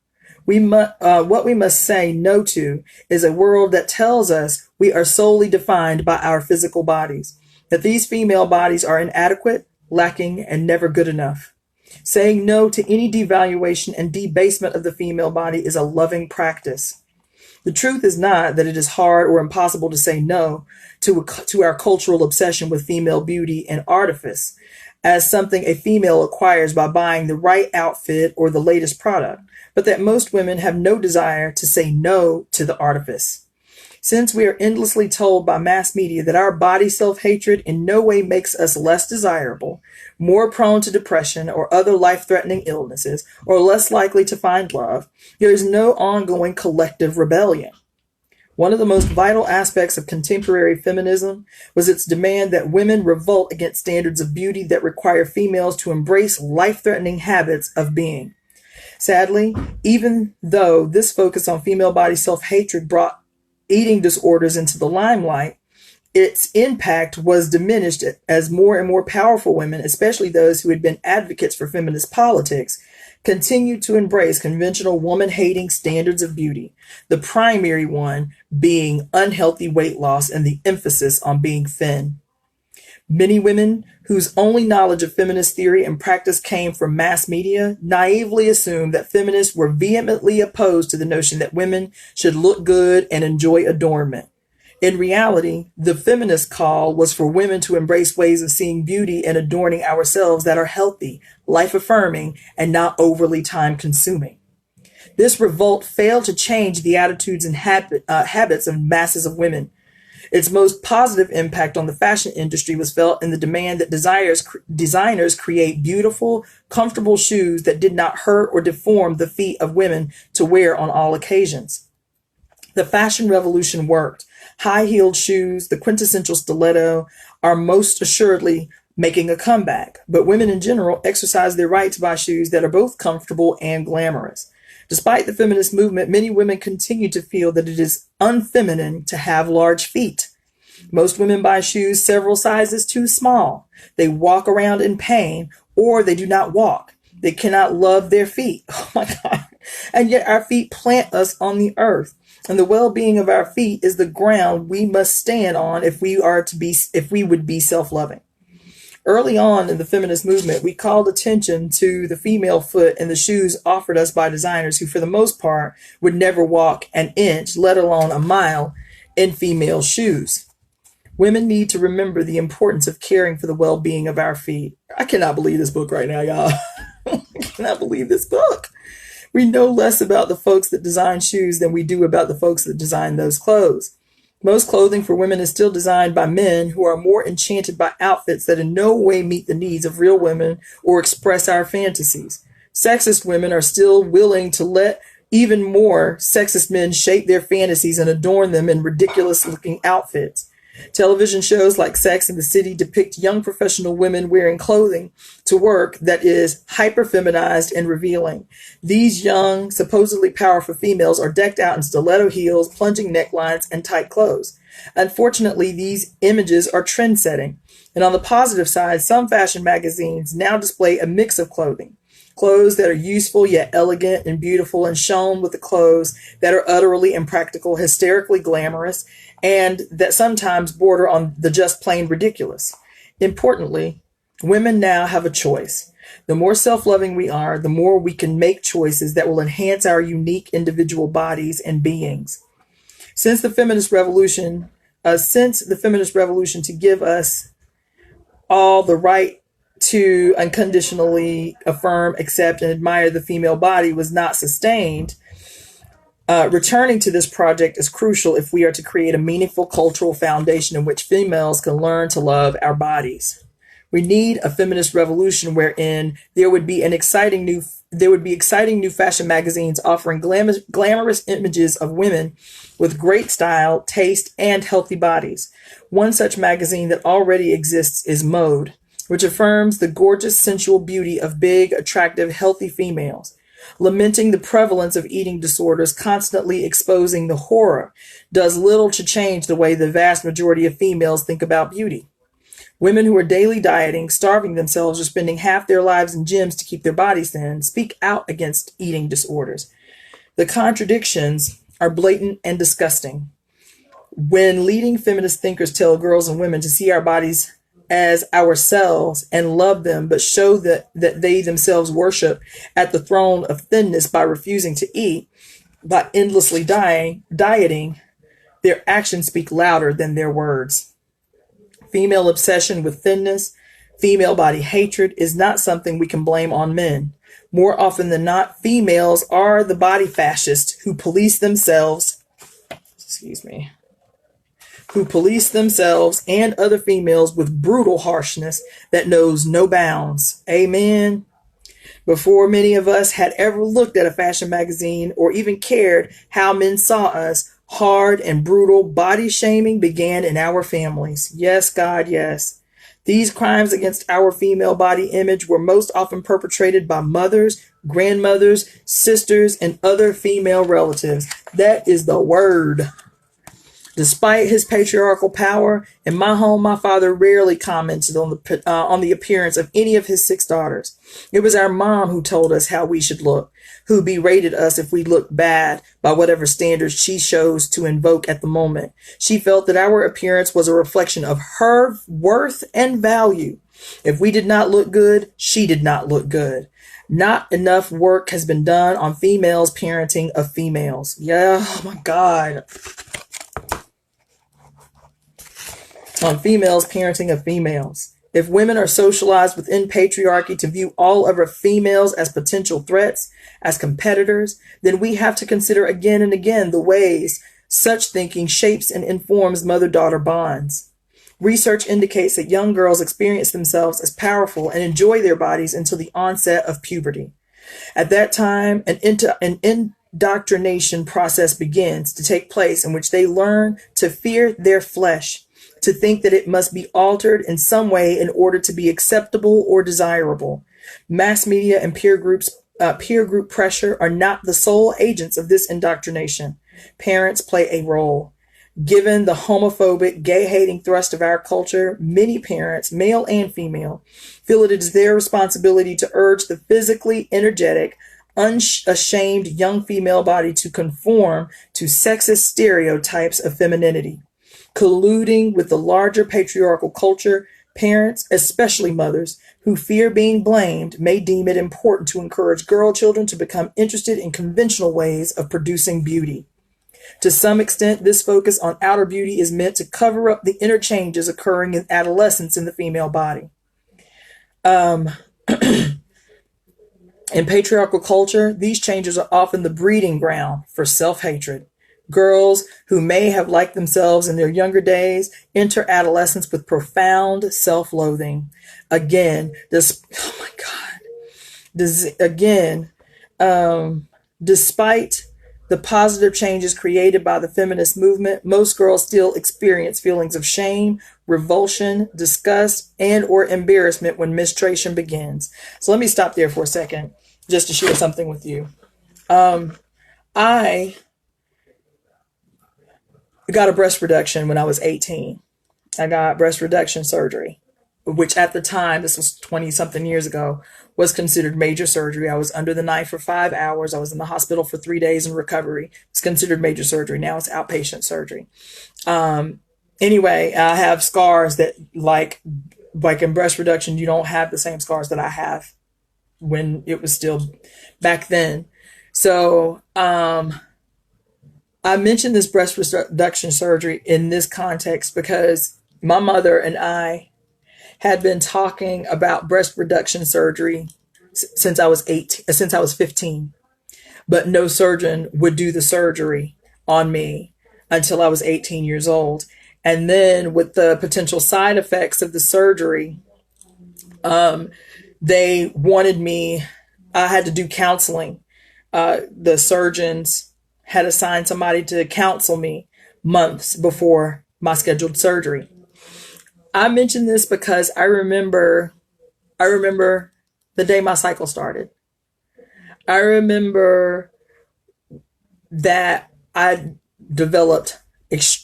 What we must say no to is a world that tells us we are solely defined by our physical bodies, that these female bodies are inadequate, lacking, and never good enough. Saying no to any devaluation and debasement of the female body is a loving practice. The truth is not that it is hard or impossible to say no to our cultural obsession with female beauty and artifice as something a female acquires by buying the right outfit or the latest product, but that most women have no desire to say no to the artifice. Since we are endlessly told by mass media that our body self-hatred in no way makes us less desirable, more prone to depression or other life-threatening illnesses, or less likely to find love, there is no ongoing collective rebellion. One of the most vital aspects of contemporary feminism was its demand that women revolt against standards of beauty that require females to embrace life-threatening habits of being. Sadly, even though this focus on female body self-hatred brought eating disorders into the limelight, its impact was diminished as more and more powerful women, especially those who had been advocates for feminist politics, continued to embrace conventional woman-hating standards of beauty, the primary one being unhealthy weight loss and the emphasis on being thin. Many women whose only knowledge of feminist theory and practice came from mass media naively assumed that feminists were vehemently opposed to the notion that women should look good and enjoy adornment. In reality, the feminist call was for women to embrace ways of seeing beauty and adorning ourselves that are healthy, life-affirming, and not overly time-consuming. This revolt failed to change the attitudes and habits of masses of women. Its most positive impact on the fashion industry was felt in the demand that designers create beautiful, comfortable shoes that did not hurt or deform the feet of women to wear on all occasions. The fashion revolution worked. High-heeled shoes, the quintessential stiletto, are most assuredly making a comeback, but women in general exercise their right to buy shoes that are both comfortable and glamorous. Despite the feminist movement, many women continue to feel that it is unfeminine to have large feet. Most women buy shoes several sizes too small. They walk around in pain, or they do not walk. They cannot love their feet. Oh my God. And yet our feet plant us on the earth. And the well-being of our feet is the ground we must stand on if we would be self-loving. Early on in the feminist movement, we called attention to the female foot and the shoes offered us by designers who, for the most part, would never walk an inch, let alone a mile, in female shoes. Women need to remember the importance of caring for the well-being of our feet. I cannot believe this book right now, y'all. I cannot believe this book. We know less about the folks that design shoes than we do about the folks that design those clothes. Most clothing for women is still designed by men who are more enchanted by outfits that in no way meet the needs of real women or express our fantasies. Sexist women are still willing to let even more sexist men shape their fantasies and adorn them in ridiculous-looking outfits. Television shows like Sex and the City depict young professional women wearing clothing to work that is hyper-feminized and revealing. These young, supposedly powerful females are decked out in stiletto heels, plunging necklines, and tight clothes. Unfortunately, these images are trend-setting. And on the positive side, some fashion magazines now display a mix of clothing. Clothes that are useful yet elegant and beautiful, and shown with the clothes that are utterly impractical, hysterically glamorous, and that sometimes border on the just plain ridiculous. Importantly, women now have a choice. The more self-loving we are, the more we can make choices that will enhance our unique individual bodies and beings. Since the feminist revolution to give us all the right to unconditionally affirm, accept, and admire the female body was not sustained, returning to this project is crucial if we are to create a meaningful cultural foundation in which females can learn to love our bodies. We need a feminist revolution wherein there would be exciting new fashion magazines offering glamorous images of women with great style, taste, and healthy bodies. One such magazine that already exists is Mode, which affirms the gorgeous, sensual beauty of big, attractive, healthy females. Lamenting the prevalence of eating disorders, constantly exposing the horror, does little to change the way the vast majority of females think about beauty. Women who are daily dieting, starving themselves, or spending half their lives in gyms to keep their bodies thin speak out against eating disorders. The contradictions are blatant and disgusting. When leading feminist thinkers tell girls and women to see our bodies as ourselves and love them, but show that they themselves worship at the throne of thinness by refusing to eat, by endlessly dieting, their actions speak louder than their words. Female obsession with thinness, female body hatred is not something we can blame on men. More often than not, females are the body fascists who police themselves and other females with brutal harshness that knows no bounds. Amen. Before many of us had ever looked at a fashion magazine or even cared how men saw us, hard and brutal body shaming began in our families. Yes, God, yes. These crimes against our female body image were most often perpetrated by mothers, grandmothers, sisters, and other female relatives. That is the word. Despite his patriarchal power, in my home, my father rarely commented on the appearance of any of his 6 daughters. It was our mom who told us how we should look, who berated us if we looked bad by whatever standards she chose to invoke at the moment. She felt that our appearance was a reflection of her worth and value. If we did not look good, she did not look good. Not enough work has been done on females parenting of females. Yeah, oh my God. On females parenting of females. If women are socialized within patriarchy to view all other females as potential threats, as competitors, then we have to consider again and again the ways such thinking shapes and informs mother-daughter bonds. Research indicates that young girls experience themselves as powerful and enjoy their bodies until the onset of puberty. At that time, an indoctrination process begins to take place in which they learn to fear their flesh, to think that it must be altered in some way in order to be acceptable or desirable. Mass media and peer group pressure are not the sole agents of this indoctrination. Parents play a role. Given the homophobic, gay-hating thrust of our culture, many parents, male and female, feel it is their responsibility to urge the physically energetic, unashamed young female body to conform to sexist stereotypes of femininity. Colluding with the larger patriarchal culture, parents, especially mothers, who fear being blamed, may deem it important to encourage girl children to become interested in conventional ways of producing beauty. To some extent, this focus on outer beauty is meant to cover up the inner changes occurring in adolescence in the female body. In patriarchal culture, these changes are often the breeding ground for self-hatred. Girls who may have liked themselves in their younger days enter adolescence with profound self-loathing. Despite the positive changes created by the feminist movement, most girls still experience feelings of shame, revulsion, disgust, and or embarrassment when menstruation begins. So let me stop there for a second just to share something with you. I got a breast reduction when I was 18. I got breast reduction surgery, which at the time, this was 20 something years ago, was considered major surgery. I was under the knife for 5 hours. I was in the hospital for 3 days in recovery. It's considered major surgery. Now it's outpatient surgery. Anyway, I have scars that like in breast reduction, you don't have the same scars that I have when it was still back then. So, I mentioned this breast reduction surgery in this context because my mother and I had been talking about breast reduction surgery since I was 15, but no surgeon would do the surgery on me until I was 18 years old. And then with the potential side effects of the surgery, they wanted me, I had to do counseling. The surgeons had assigned somebody to counsel me months before my scheduled surgery. I mention this because I remember the day my cycle started. I remember that I developed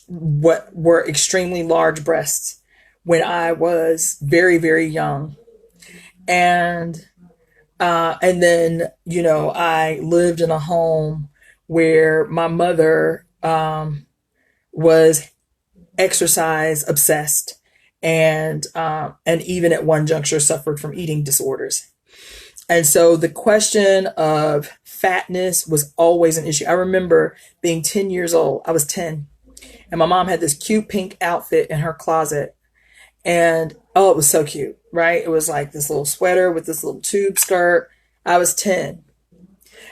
what were extremely large breasts when I was very, very young. And then, I lived in a home where my mother was exercise obsessed and even at one juncture suffered from eating disorders. And so the question of fatness was always an issue. I remember being 10 years old. I was 10. And my mom had this cute pink outfit in her closet. And it was so cute, right? It was like this little sweater with this little tube skirt. I was 10.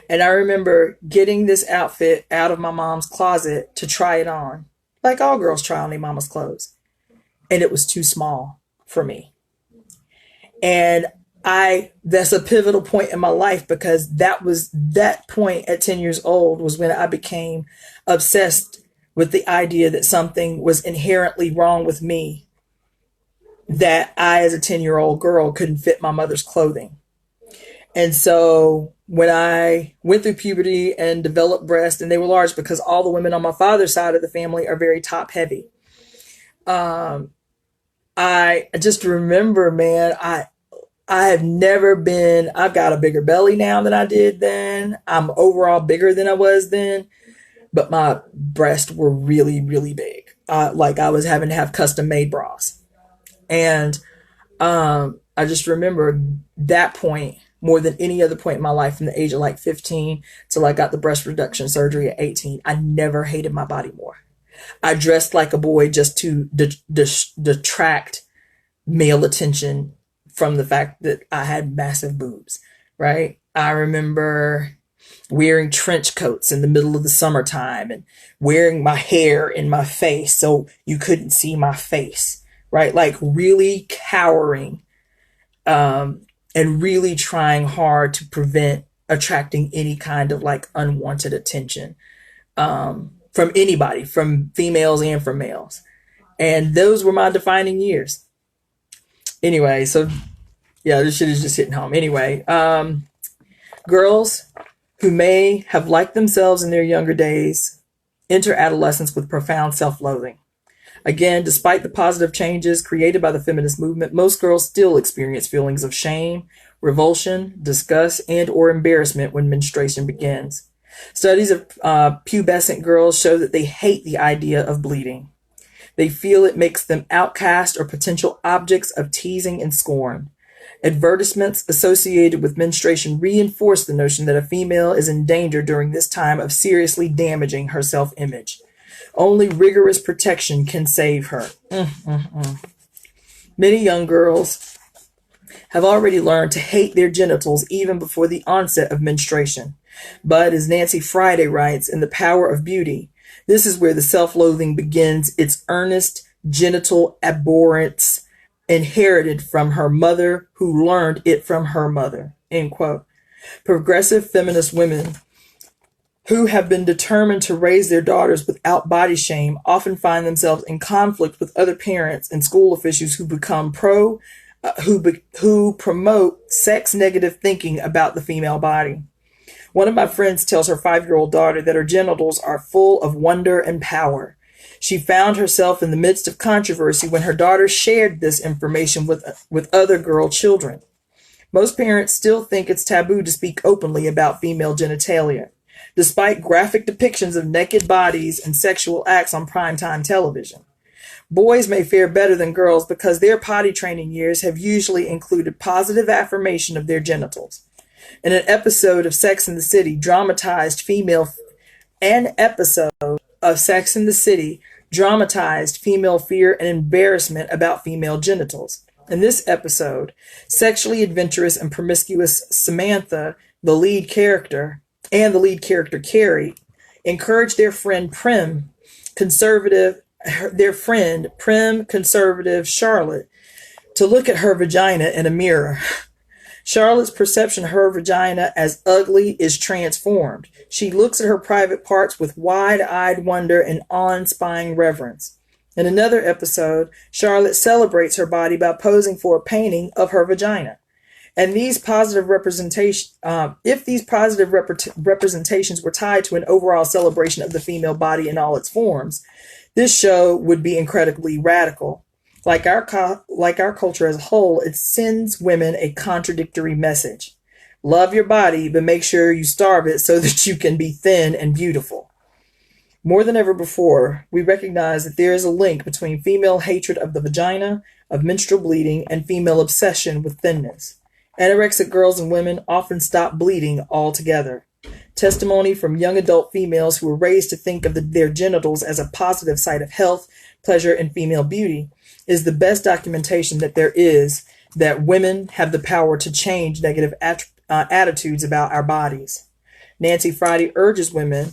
And I remember getting this outfit out of my mom's closet to try it on, like all girls try on their mama's clothes. And it was too small for me. And that's a pivotal point in my life because that point at 10 years old was when I became obsessed with the idea that something was inherently wrong with me, that I, as a 10-year-old girl, couldn't fit my mother's clothing. And so when I went through puberty and developed breasts, and they were large because all the women on my father's side of the family are very top heavy. I just remember, man, I've got a bigger belly now than I did then. I'm overall bigger than I was then, but my breasts were really, really big. Like I was having to have custom made bras. And I just remember that point more than any other point in my life from the age of like 15 till I got the breast reduction surgery at 18. I never hated my body more. I dressed like a boy just to detract male attention from the fact that I had massive boobs, right? I remember wearing trench coats in the middle of the summertime and wearing my hair in my face so you couldn't see my face, right? Like really cowering, and really trying hard to prevent attracting any kind of like unwanted attention, from anybody, from females and from males. And those were my defining years. Anyway, so yeah, this shit is just hitting home. Anyway, girls who may have liked themselves in their younger days enter adolescence with profound self-loathing. Again, despite the positive changes created by the feminist movement, most girls still experience feelings of shame, revulsion, disgust, and or embarrassment when menstruation begins. Studies of pubescent girls show that they hate the idea of bleeding. They feel it makes them outcast or potential objects of teasing and scorn. Advertisements associated with menstruation reinforce the notion that a female is in danger during this time of seriously damaging her self-image. Only rigorous protection can save her. Many young girls have already learned to hate their genitals even before the onset of menstruation. But as Nancy Friday writes in The Power of Beauty, this is where the self-loathing begins its earnest genital abhorrence inherited from her mother who learned it from her mother. End quote. Progressive feminist women who have been determined to raise their daughters without body shame often find themselves in conflict with other parents and school officials who become who promote sex negative thinking about the female body. One of my friends tells her 5-year-old daughter that her genitals are full of wonder and power. She found herself in the midst of controversy when her daughter shared this information with other girl children. Most parents still think it's taboo to speak openly about female genitalia, despite graphic depictions of naked bodies and sexual acts on primetime television. Boys may fare better than girls because their potty training years have usually included positive affirmation of their genitals. In an episode of Sex and the City dramatized female fear and embarrassment about female genitals. In this episode, sexually adventurous and promiscuous Samantha, the lead character Carrie, encouraged their friend prim conservative Charlotte to look at her vagina in a mirror. Charlotte's perception of her vagina as ugly is transformed. She looks at her private parts with wide-eyed wonder and awe-inspiring reverence. In another episode, Charlotte celebrates her body by posing for a painting of her vagina. And if these positive representations were tied to an overall celebration of the female body in all its forms, this show would be incredibly radical. Like our culture as a whole, it sends women a contradictory message. Love your body, but make sure you starve it so that you can be thin and beautiful. More than ever before, we recognize that there is a link between female hatred of the vagina, of menstrual bleeding, and female obsession with thinness. Anorexic girls and women often stop bleeding altogether. Testimony from young adult females who were raised to think of their genitals as a positive site of health, pleasure, and female beauty is the best documentation that there is that women have the power to change negative attitudes about our bodies. Nancy Friday urges women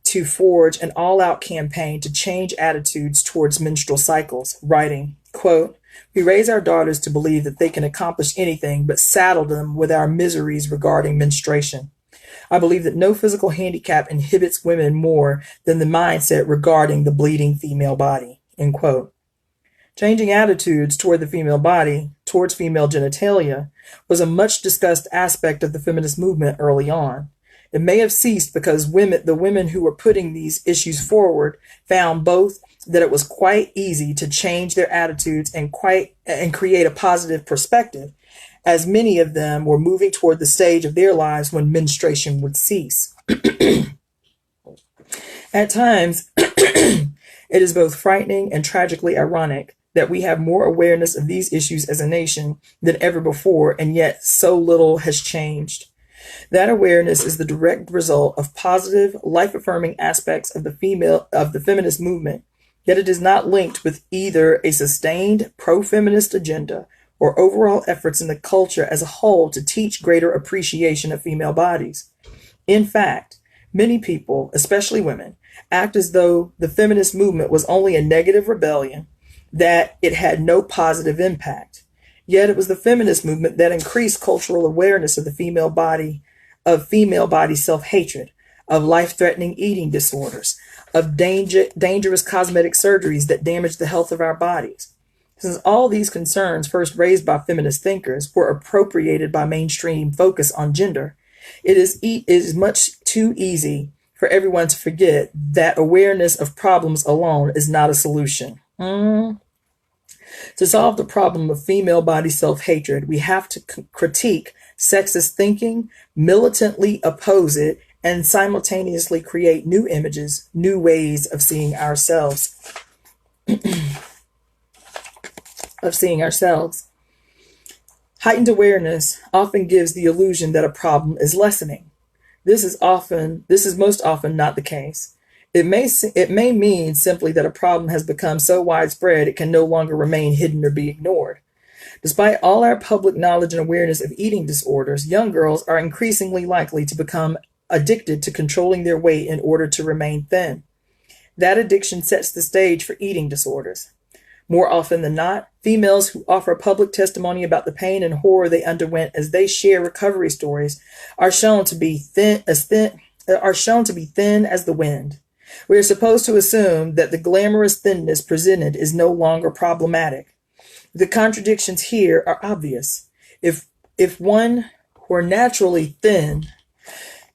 to forge an all-out campaign to change attitudes towards menstrual cycles, writing, quote, "We raise our daughters to believe that they can accomplish anything but saddle them with our miseries regarding menstruation. I believe that no physical handicap inhibits women more than the mindset regarding the bleeding female body," end quote. Changing attitudes toward the female body, towards female genitalia, was a much discussed aspect of the feminist movement early on. It may have ceased because the women who were putting these issues forward found both that it was quite easy to change their attitudes and create a positive perspective, as many of them were moving toward the stage of their lives when menstruation would cease. At times, it is both frightening and tragically ironic that we have more awareness of these issues as a nation than ever before, and yet so little has changed. That awareness is the direct result of positive, life-affirming aspects of the feminist movement, yet it is not linked with either a sustained pro-feminist agenda or overall efforts in the culture as a whole to teach greater appreciation of female bodies. In fact, many people, especially women, act as though the feminist movement was only a negative rebellion, that it had no positive impact. Yet it was the feminist movement that increased cultural awareness of the female body self-hatred, of life-threatening eating disorders, of dangerous cosmetic surgeries that damage the health of our bodies. Since all these concerns, first raised by feminist thinkers, were appropriated by mainstream focus on gender, it is much too easy for everyone to forget that awareness of problems alone is not a solution. To solve the problem of female body self-hatred, we have to critique sexist thinking, militantly oppose it, and simultaneously create new images, new ways of seeing ourselves. Heightened awareness often gives the illusion that a problem is lessening. This is most often not the case. It may mean simply that a problem has become so widespread it can no longer remain hidden or be ignored. Despite all our public knowledge and awareness of eating disorders, young girls are increasingly likely to become addicted to controlling their weight in order to remain thin. That addiction sets the stage for eating disorders. More often than not, females who offer public testimony about the pain and horror they underwent as they share recovery stories are shown to be as are shown to be thin as the wind. We are supposed to assume that the glamorous thinness presented is no longer problematic. The contradictions here are obvious. If one were naturally thin,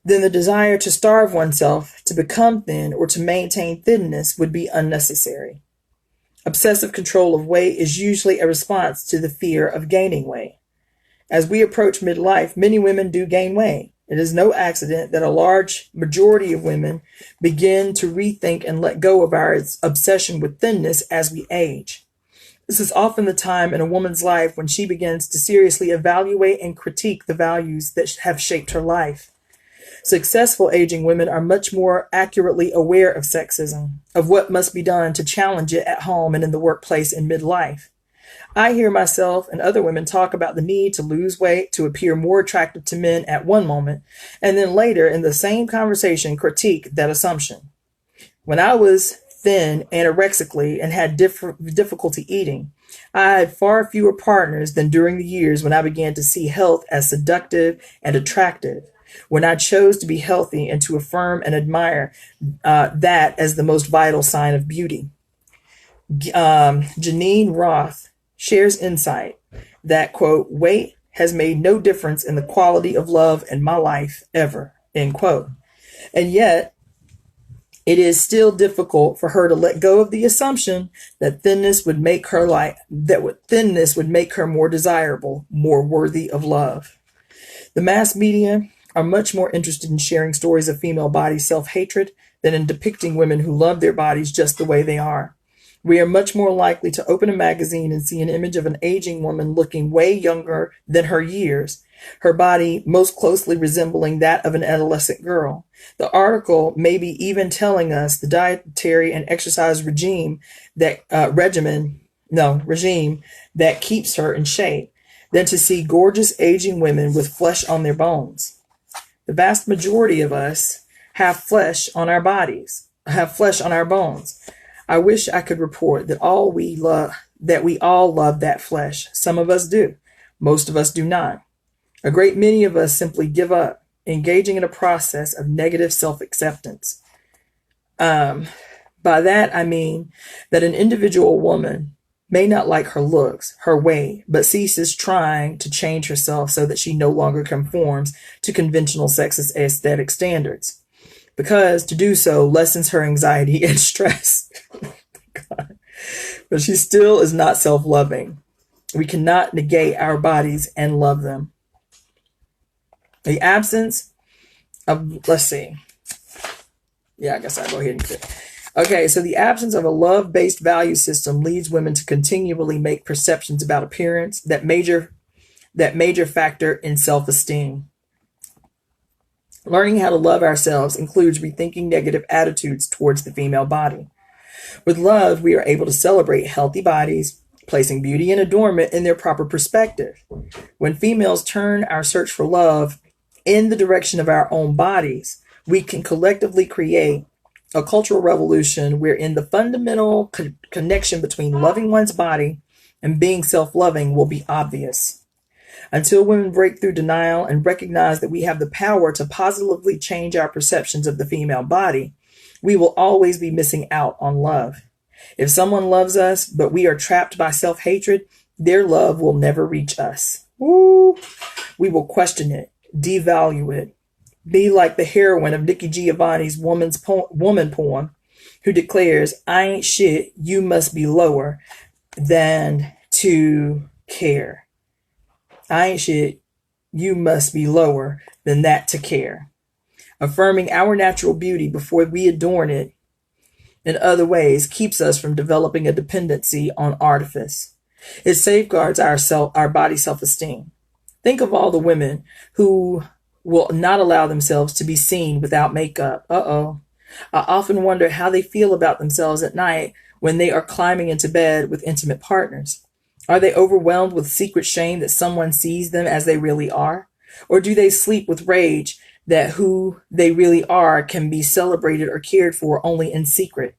then the desire to starve oneself to become thin or to maintain thinness would be unnecessary. Obsessive control of weight is usually a response to the fear of gaining weight. As we approach midlife, many women do gain weight. It is no accident that a large majority of women begin to rethink and let go of our obsession with thinness as we age. This is often the time in a woman's life when she begins to seriously evaluate and critique the values that have shaped her life. Successful aging women are much more accurately aware of sexism, of what must be done to challenge it at home and in the workplace in midlife. I hear myself and other women talk about the need to lose weight to appear more attractive to men at one moment, and then later in the same conversation critique that assumption. When I was thin anorexically and had difficulty eating, I had far fewer partners than during the years when I began to see health as seductive and attractive, when I chose to be healthy and to affirm and admire that as the most vital sign of beauty. Janine Roth shares insight that, quote, weight has made no difference in the quality of love in my life ever, end quote. And yet, it is still difficult for her to let go of the assumption that thinness would make her more desirable, more worthy of love. The mass media are much more interested in sharing stories of female body self-hatred than in depicting women who love their bodies just the way they are. We are much more likely to open a magazine and see an image of an aging woman looking way younger than her years, her body most closely resembling that of an adolescent girl. The article may be even telling us the dietary and exercise regime that keeps her in shape, than to see gorgeous aging women with flesh on their bones. The vast majority of us have flesh on our bones. I wish I could report that we all love that flesh. Some of us do. Most of us do not. A great many of us simply give up, engaging in a process of negative self-acceptance. By that, I mean that an individual woman may not like her looks, her weight, but ceases trying to change herself so that she no longer conforms to conventional sexist aesthetic standards, because to do so lessens her anxiety and stress. God. But she still is not self-loving. We cannot negate our bodies and love them. The absence of, let's see. Yeah, I guess I'll go ahead and do it. Okay, so the absence of a love-based value system leads women to continually make perceptions about appearance that major factor in self-esteem. Learning how to love ourselves includes rethinking negative attitudes towards the female body. With love, we are able to celebrate healthy bodies, placing beauty and adornment in their proper perspective. When females turn our search for love in the direction of our own bodies, we can collectively create a cultural revolution wherein the fundamental connection between loving one's body and being self-loving will be obvious. Until women break through denial and recognize that we have the power to positively change our perceptions of the female body, we will always be missing out on love. If someone loves us, but we are trapped by self-hatred, their love will never reach us. Woo! We will question it, devalue it, be like the heroine of Nikki Giovanni's woman poem, who declares, "I ain't shit, you must be lower than to care. I ain't shit, you must be lower than that to care." Affirming our natural beauty before we adorn it in other ways keeps us from developing a dependency on artifice. It safeguards our body self-esteem. Think of all the women who will not allow themselves to be seen without makeup. I often wonder how they feel about themselves at night when they are climbing into bed with intimate partners. Are they overwhelmed with secret shame that someone sees them as they really are? Or do they sleep with rage that who they really are can be celebrated or cared for only in secret?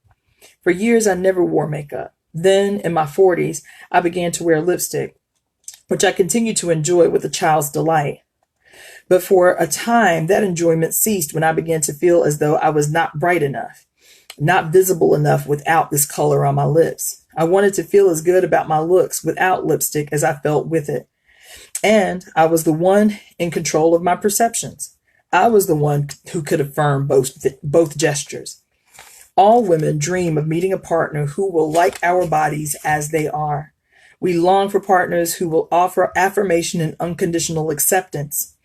For years, I never wore makeup. Then, in my 40s, I began to wear lipstick, which I continued to enjoy with a child's delight. But for a time, that enjoyment ceased when I began to feel as though I was not bright enough, not visible enough without this color on my lips. I wanted to feel as good about my looks without lipstick as I felt with it. And I was the one in control of my perceptions. I was the one who could affirm both gestures. All women dream of meeting a partner who will like our bodies as they are. We long for partners who will offer affirmation and unconditional acceptance,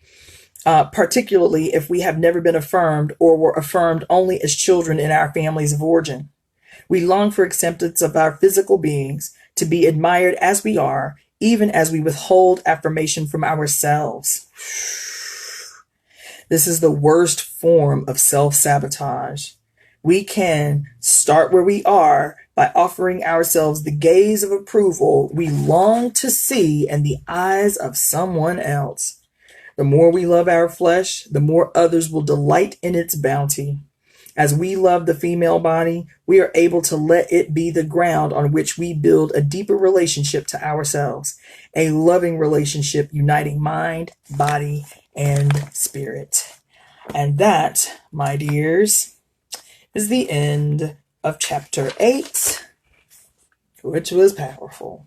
particularly if we have never been affirmed or were affirmed only as children in our families of origin. We long for acceptance of our physical beings, to be admired as we are, even as we withhold affirmation from ourselves. This is the worst form of self-sabotage. We can start where we are by offering ourselves the gaze of approval we long to see in the eyes of someone else. The more we love our flesh, the more others will delight in its bounty. As we love the female body, we are able to let it be the ground on which we build a deeper relationship to ourselves, a loving relationship uniting mind, body, and spirit. And that, my dears, is the end of chapter 8, which was powerful.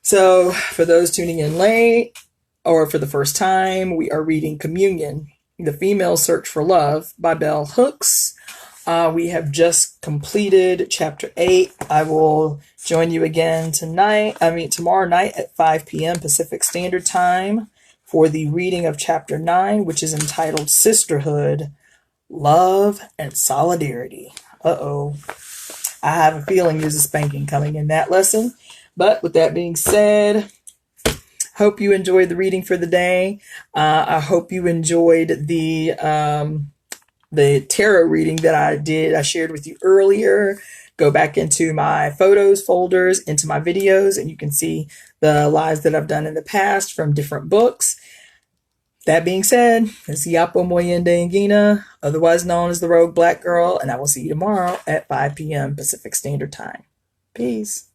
So for those tuning in late or for the first time, we are reading Communion, The Female Search for Love by bellhooks. We have just completed chapter 8. I will join you again tomorrow night at 5 p.m. Pacific Standard Time for the reading of chapter 9, which is entitled Sisterhood, Love, and Solidarity. I have a feeling there's a spanking coming in that lesson. But with that being said, hope you enjoyed the reading for the day. I hope you enjoyed the tarot reading that I shared with you earlier. Go back into my photos folders, into my videos, and you can see the lives that I've done in the past from different books. That being said, it's Yapo Moyende Ngina, otherwise known as the Rogue Black Girl, and I will see you tomorrow at 5 p.m. Pacific Standard Time. Peace.